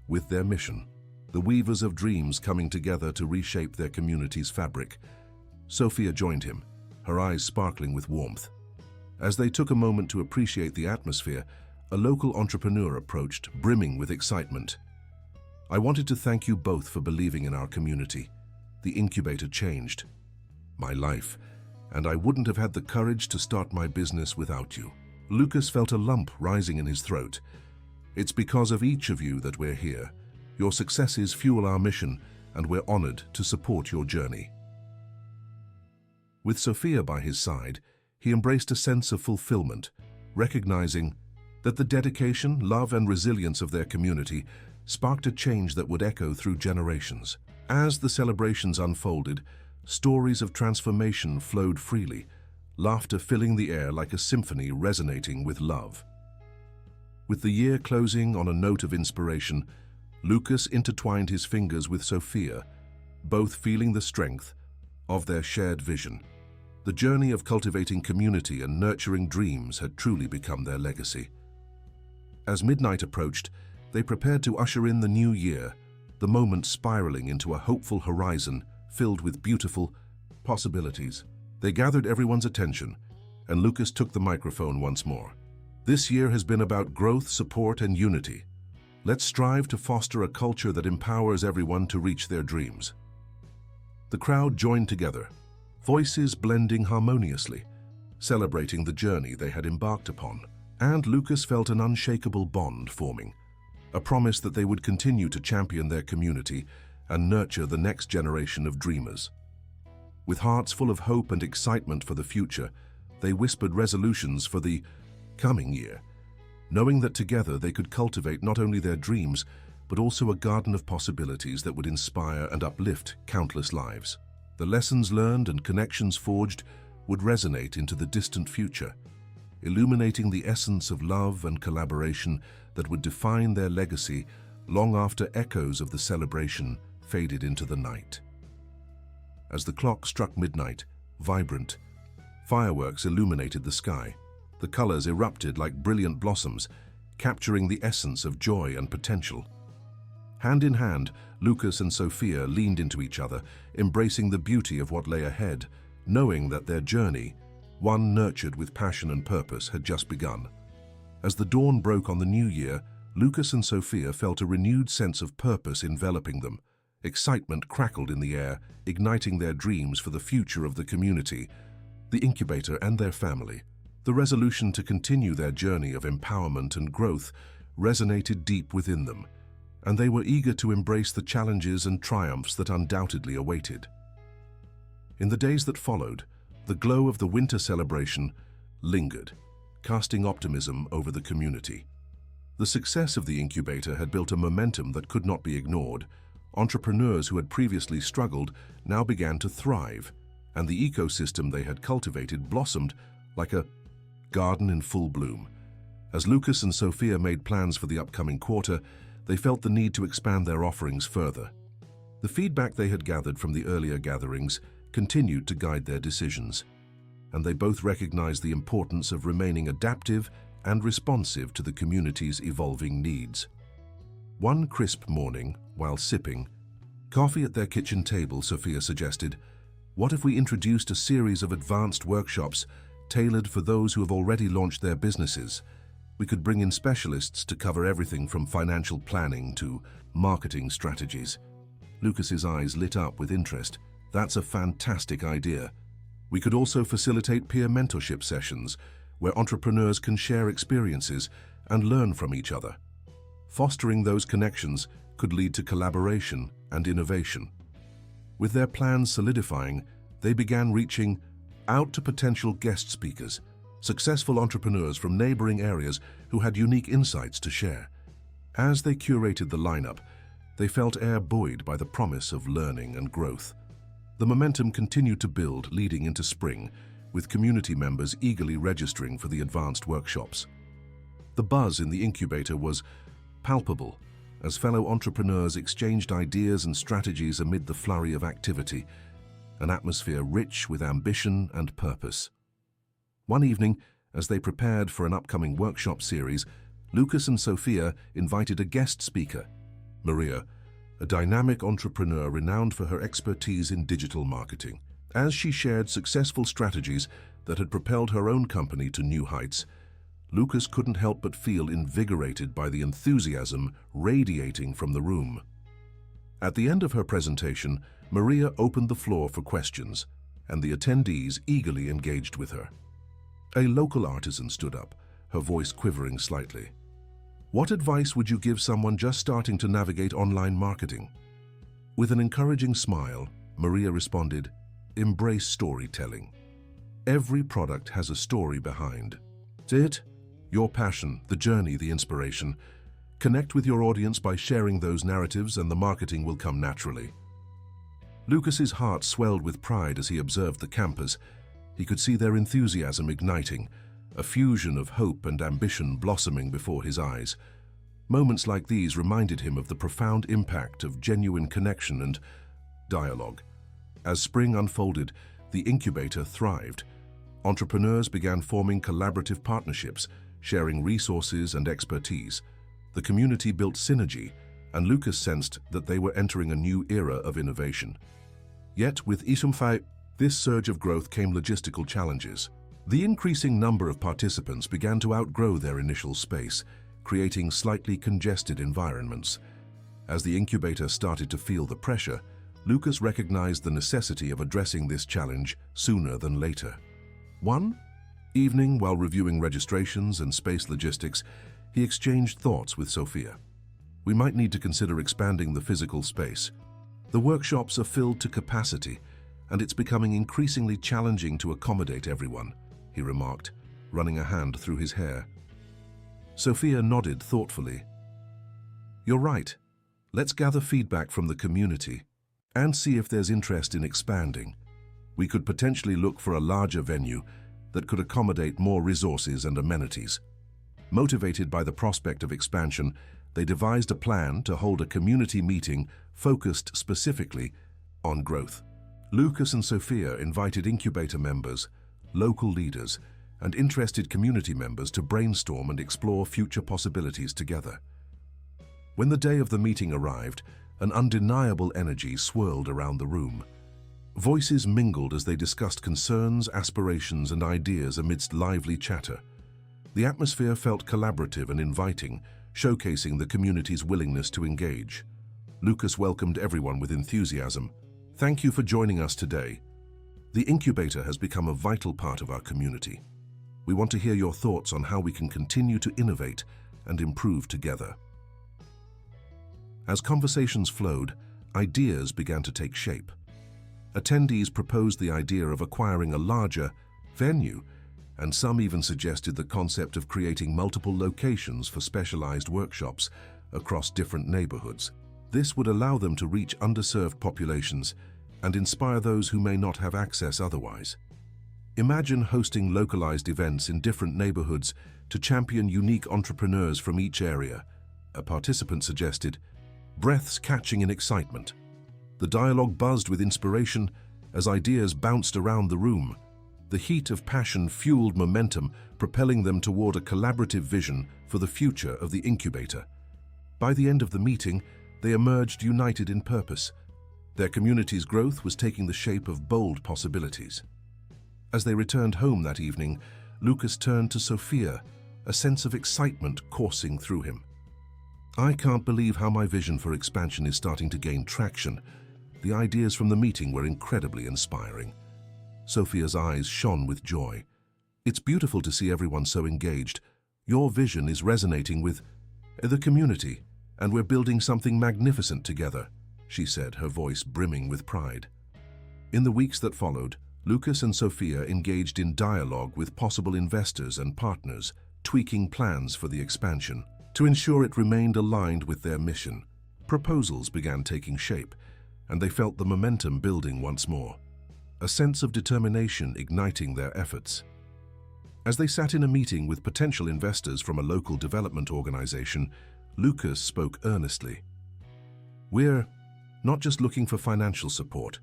with their mission, the weavers of dreams coming together to reshape their community's fabric. Sophia joined him, her eyes sparkling with warmth. As they took a moment to appreciate the atmosphere, a local entrepreneur approached, brimming with excitement. "I wanted to thank you both for believing in our community. The incubator changed my life, and I wouldn't have had the courage to start my business without you." Lucas felt a lump rising in his throat. "It's because of each of you that we're here. Your successes fuel our mission, and we're honored to support your journey." With Sophia by his side, he embraced a sense of fulfillment, recognizing that the dedication, love, and resilience of their community sparked a change that would echo through generations. As the celebrations unfolded, stories of transformation flowed freely, laughter filling the air like a symphony resonating with love. With the year closing on a note of inspiration, Lucas intertwined his fingers with Sophia, both feeling the strength of their shared vision. The journey of cultivating community and nurturing dreams had truly become their legacy. As midnight approached, they prepared to usher in the new year, the moment spiraling into a hopeful horizon filled with beautiful possibilities. They gathered everyone's attention, and Lucas took the microphone once more. "This year has been about growth, support, and unity. Let's strive to foster a culture that empowers everyone to reach their dreams." The crowd joined together, voices blending harmoniously, celebrating the journey they had embarked upon. And Lucas felt an unshakable bond forming, a promise that they would continue to champion their community and nurture the next generation of dreamers. With hearts full of hope and excitement for the future, they whispered resolutions for the coming year, knowing that together they could cultivate not only their dreams, but also a garden of possibilities that would inspire and uplift countless lives. The lessons learned and connections forged would resonate into the distant future, illuminating the essence of love and collaboration that would define their legacy long after echoes of the celebration faded into the night. As the clock struck midnight, vibrant fireworks illuminated the sky. The colors erupted like brilliant blossoms, capturing the essence of joy and potential. Hand in hand, Lucas and Sophia leaned into each other, embracing the beauty of what lay ahead, knowing that their journey, one nurtured with passion and purpose, had just begun. As the dawn broke on the new year, Lucas and Sophia felt a renewed sense of purpose enveloping them. Excitement crackled in the air, igniting their dreams for the future of the community, the incubator and their family. The resolution to continue their journey of empowerment and growth resonated deep within them, and they were eager to embrace the challenges and triumphs that undoubtedly awaited. In the days that followed, the glow of the winter celebration lingered, casting optimism over the community. The success of the incubator had built a momentum that could not be ignored. Entrepreneurs who had previously struggled now began to thrive, and the ecosystem they had cultivated blossomed like a garden in full bloom. As Lucas and Sophia made plans for the upcoming quarter, they felt the need to expand their offerings further. The feedback they had gathered from the earlier gatherings continued to guide their decisions, and they both recognized the importance of remaining adaptive and responsive to the community's evolving needs. One crisp morning, while sipping coffee at their kitchen table, Sophia suggested, "What if we introduced a series of advanced workshops tailored for those who have already launched their businesses? We could bring in specialists to cover everything from financial planning to marketing strategies." Lucas's eyes lit up with interest. "That's a fantastic idea. We could also facilitate peer mentorship sessions where entrepreneurs can share experiences and learn from each other. Fostering those connections could lead to collaboration and innovation." With their plans solidifying, they began reaching out to potential guest speakers, successful entrepreneurs from neighboring areas who had unique insights to share. As they curated the lineup, they felt air buoyed by the promise of learning and growth. The momentum continued to build, leading into spring, with community members eagerly registering for the advanced workshops. The buzz in the incubator was palpable as fellow entrepreneurs exchanged ideas and strategies amid the flurry of activity, an atmosphere rich with ambition and purpose. One evening, as they prepared for an upcoming workshop series, Lucas and Sophia invited a guest speaker, Maria, a dynamic entrepreneur renowned for her expertise in digital marketing. As she shared successful strategies that had propelled her own company to new heights, Lucas couldn't help but feel invigorated by the enthusiasm radiating from the room. At the end of her presentation, Maria opened the floor for questions, and the attendees eagerly engaged with her. A local artisan stood up, her voice quivering slightly. "What advice would you give someone just starting to navigate online marketing?" With an encouraging smile, Maria responded, "Embrace storytelling. Every product has a story behind it. Your passion, the journey, the inspiration. Connect with your audience by sharing those narratives and the marketing will come naturally." Lucas's heart swelled with pride as he observed the campers. He could see their enthusiasm igniting, a fusion of hope and ambition blossoming before his eyes. Moments like these reminded him of the profound impact of genuine connection and dialogue. As spring unfolded, the incubator thrived. Entrepreneurs began forming collaborative partnerships, sharing resources and expertise. The community built synergy, and Lucas sensed that they were entering a new era of innovation. Yet, with this surge of growth came logistical challenges. The increasing number of participants began to outgrow their initial space, creating slightly congested environments. As the incubator started to feel the pressure, Lucas recognized the necessity of addressing this challenge sooner than later. One evening, while reviewing registrations and space logistics, he exchanged thoughts with Sophia. "We might need to consider expanding the physical space. The workshops are filled to capacity, and it's becoming increasingly challenging to accommodate everyone," he remarked, running a hand through his hair. Sophia nodded thoughtfully. "You're right. Let's gather feedback from the community and see if there's interest in expanding. We could potentially look for a larger venue that could accommodate more resources and amenities." Motivated by the prospect of expansion, they devised a plan to hold a community meeting focused specifically on growth. Lucas and Sophia invited incubator members, local leaders, and interested community members to brainstorm and explore future possibilities together. When the day of the meeting arrived, an undeniable energy swirled around the room. Voices mingled as they discussed concerns, aspirations, and ideas amidst lively chatter. The atmosphere felt collaborative and inviting, showcasing the community's willingness to engage. Lucas welcomed everyone with enthusiasm. "Thank you for joining us today. The incubator has become a vital part of our community. We want to hear your thoughts on how we can continue to innovate and improve together." As conversations flowed, ideas began to take shape. Attendees proposed the idea of acquiring a larger venue, and some even suggested the concept of creating multiple locations for specialized workshops across different neighborhoods. This would allow them to reach underserved populations and inspire those who may not have access otherwise. Imagine hosting localized events in different neighborhoods to champion unique entrepreneurs from each area, a participant suggested, breaths catching in excitement. The dialogue buzzed with inspiration as ideas bounced around the room. The heat of passion fueled momentum, propelling them toward a collaborative vision for the future of the incubator. By the end of the meeting, they emerged united in purpose. Their community's growth was taking the shape of bold possibilities. As they returned home that evening, Lucas turned to Sophia, a sense of excitement coursing through him. "I can't believe how my vision for expansion is starting to gain traction." The ideas from the meeting were incredibly inspiring. Sophia's eyes shone with joy. "It's beautiful to see everyone so engaged. Your vision is resonating with the community, and we're building something magnificent together," she said, her voice brimming with pride. In the weeks that followed, Lucas and Sophia engaged in dialogue with possible investors and partners, tweaking plans for the expansion. To ensure it remained aligned with their mission, proposals began taking shape, and they felt the momentum building once more, a sense of determination igniting their efforts. As they sat in a meeting with potential investors from a local development organization, Lucas spoke earnestly. "We're not just looking for financial support.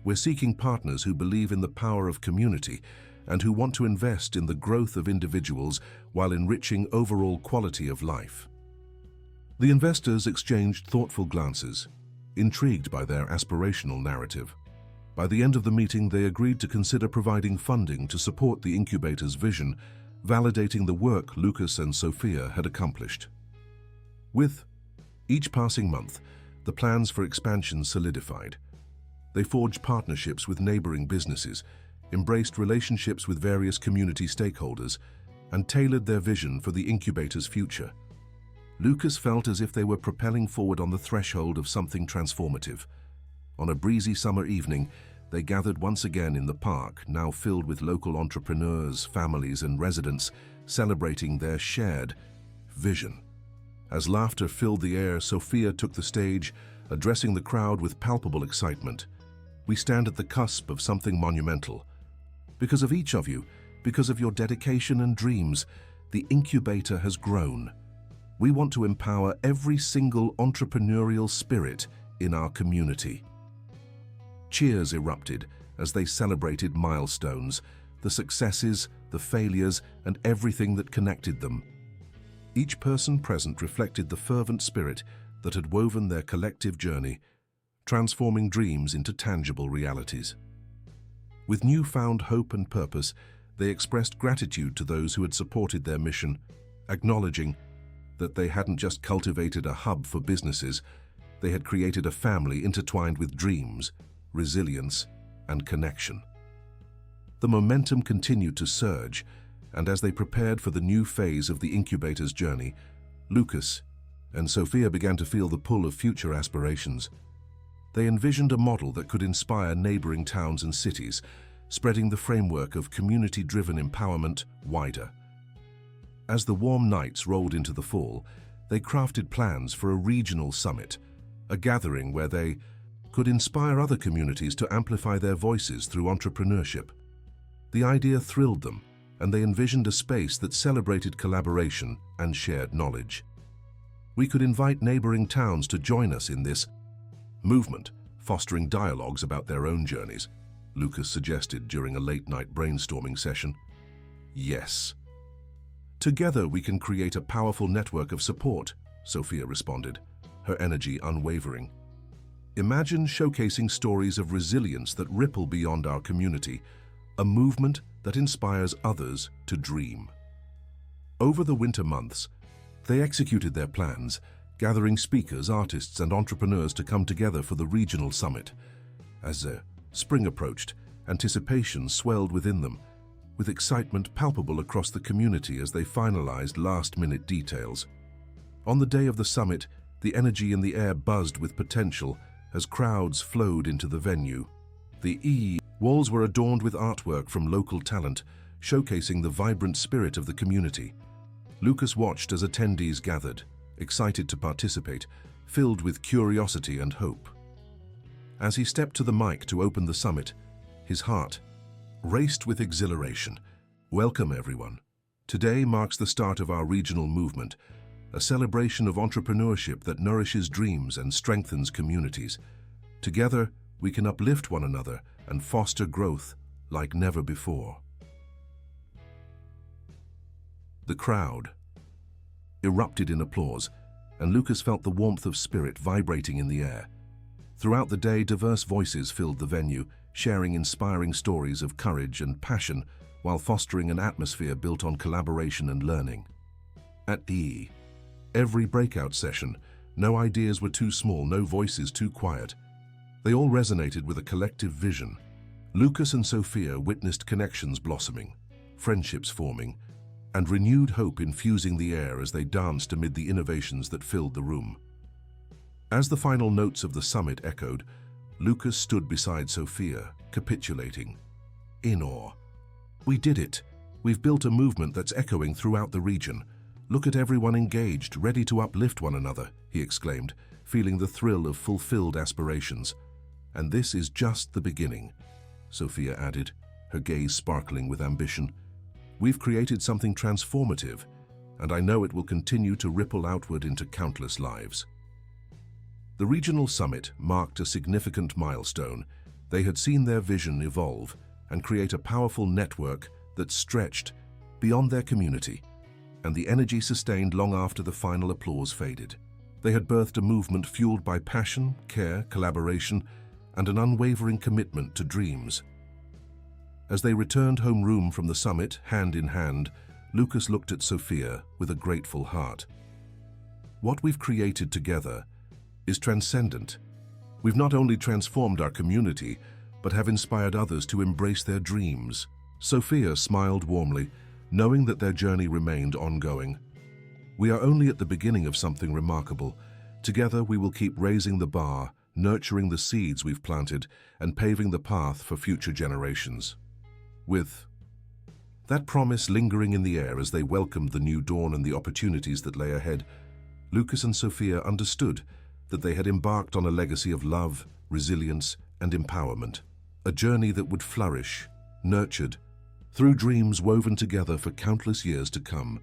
We're seeking partners who believe in the power of community and who want to invest in the growth of individuals while enriching overall quality of life." The investors exchanged thoughtful glances, intrigued by their aspirational narrative. By the end of the meeting, they agreed to consider providing funding to support the incubator's vision, validating the work Lucas and Sophia had accomplished. With each passing month, the plans for expansion solidified. They forged partnerships with neighboring businesses, embraced relationships with various community stakeholders, and tailored their vision for the incubator's future. Lucas felt as if they were propelling forward on the threshold of something transformative. On a breezy summer evening, they gathered once again in the park, now filled with local entrepreneurs, families, and residents, celebrating their shared vision. As laughter filled the air, Sophia took the stage, addressing the crowd with palpable excitement. "We stand at the cusp of something monumental. Because of each of you, because of your dedication and dreams, the incubator has grown. We want to empower every single entrepreneurial spirit in our community." Cheers erupted as they celebrated milestones, the successes, the failures, and everything that connected them. Each person present reflected the fervent spirit that had woven their collective journey, transforming dreams into tangible realities. With newfound hope and purpose, they expressed gratitude to those who had supported their mission, acknowledging that they hadn't just cultivated a hub for businesses, they had created a family intertwined with dreams, resilience, and connection. The momentum continued to surge, and as they prepared for the new phase of the incubator's journey, Lucas and Sophia began to feel the pull of future aspirations. They envisioned a model that could inspire neighboring towns and cities, spreading the framework of community-driven empowerment wider. As the warm nights rolled into the fall, they crafted plans for a regional summit, a gathering where they could inspire other communities to amplify their voices through entrepreneurship. The idea thrilled them, and they envisioned a space that celebrated collaboration and shared knowledge. We could invite neighboring towns to join us in this movement, fostering dialogues about their own journeys, Lucas suggested during a late-night brainstorming session. Yes. Together we can create a powerful network of support, Sophia responded, her energy unwavering. Imagine showcasing stories of resilience that ripple beyond our community, a movement that inspires others to dream. Over the winter months, they executed their plans, gathering speakers, artists, and entrepreneurs to come together for the regional summit. As spring approached, anticipation swelled within them, with excitement palpable across the community as they finalized last-minute details. On the day of the summit, the energy in the air buzzed with potential as crowds flowed into the venue. The walls were adorned with artwork from local talent, showcasing the vibrant spirit of the community. Lucas watched as attendees gathered, excited to participate, filled with curiosity and hope. As he stepped to the mic to open the summit, his heart raced with exhilaration. Welcome, everyone. Today marks the start of our regional movement, a celebration of entrepreneurship that nourishes dreams and strengthens communities. Together, we can uplift one another and foster growth like never before. The crowd erupted in applause, and Lucas felt the warmth of spirit vibrating in the air. Throughout the day, diverse voices filled the venue, sharing inspiring stories of courage and passion while fostering an atmosphere built on collaboration and learning. At every breakout session, no ideas were too small, no voices too quiet. They all resonated with a collective vision. Lucas and Sophia witnessed connections blossoming, friendships forming, and renewed hope infusing the air as they danced amid the innovations that filled the room. As the final notes of the summit echoed, Lucas stood beside Sophia, capitulating, in awe. We did it. We've built a movement that's echoing throughout the region. Look at everyone engaged, ready to uplift one another, he exclaimed, feeling the thrill of fulfilled aspirations. And this is just the beginning, Sophia added, her gaze sparkling with ambition. We've created something transformative, and I know it will continue to ripple outward into countless lives. The regional summit marked a significant milestone. They had seen their vision evolve and create a powerful network that stretched beyond their community, and the energy sustained long after the final applause faded. They had birthed a movement fueled by passion, care, collaboration, and an unwavering commitment to dreams. As they returned homeroom from the summit, hand in hand, Lucas looked at Sophia with a grateful heart. What we've created together is transcendent. We've not only transformed our community, but have inspired others to embrace their dreams. Sophia smiled warmly, knowing that their journey remained ongoing. We are only at the beginning of something remarkable. Together we will keep raising the bar, nurturing the seeds we've planted, and paving the path for future generations. With that promise lingering in the air as they welcomed the new dawn and the opportunities that lay ahead, Lucas and Sophia understood that they had embarked on a legacy of love, resilience, and empowerment, a journey that would flourish, nurtured, through dreams woven together for countless years to come.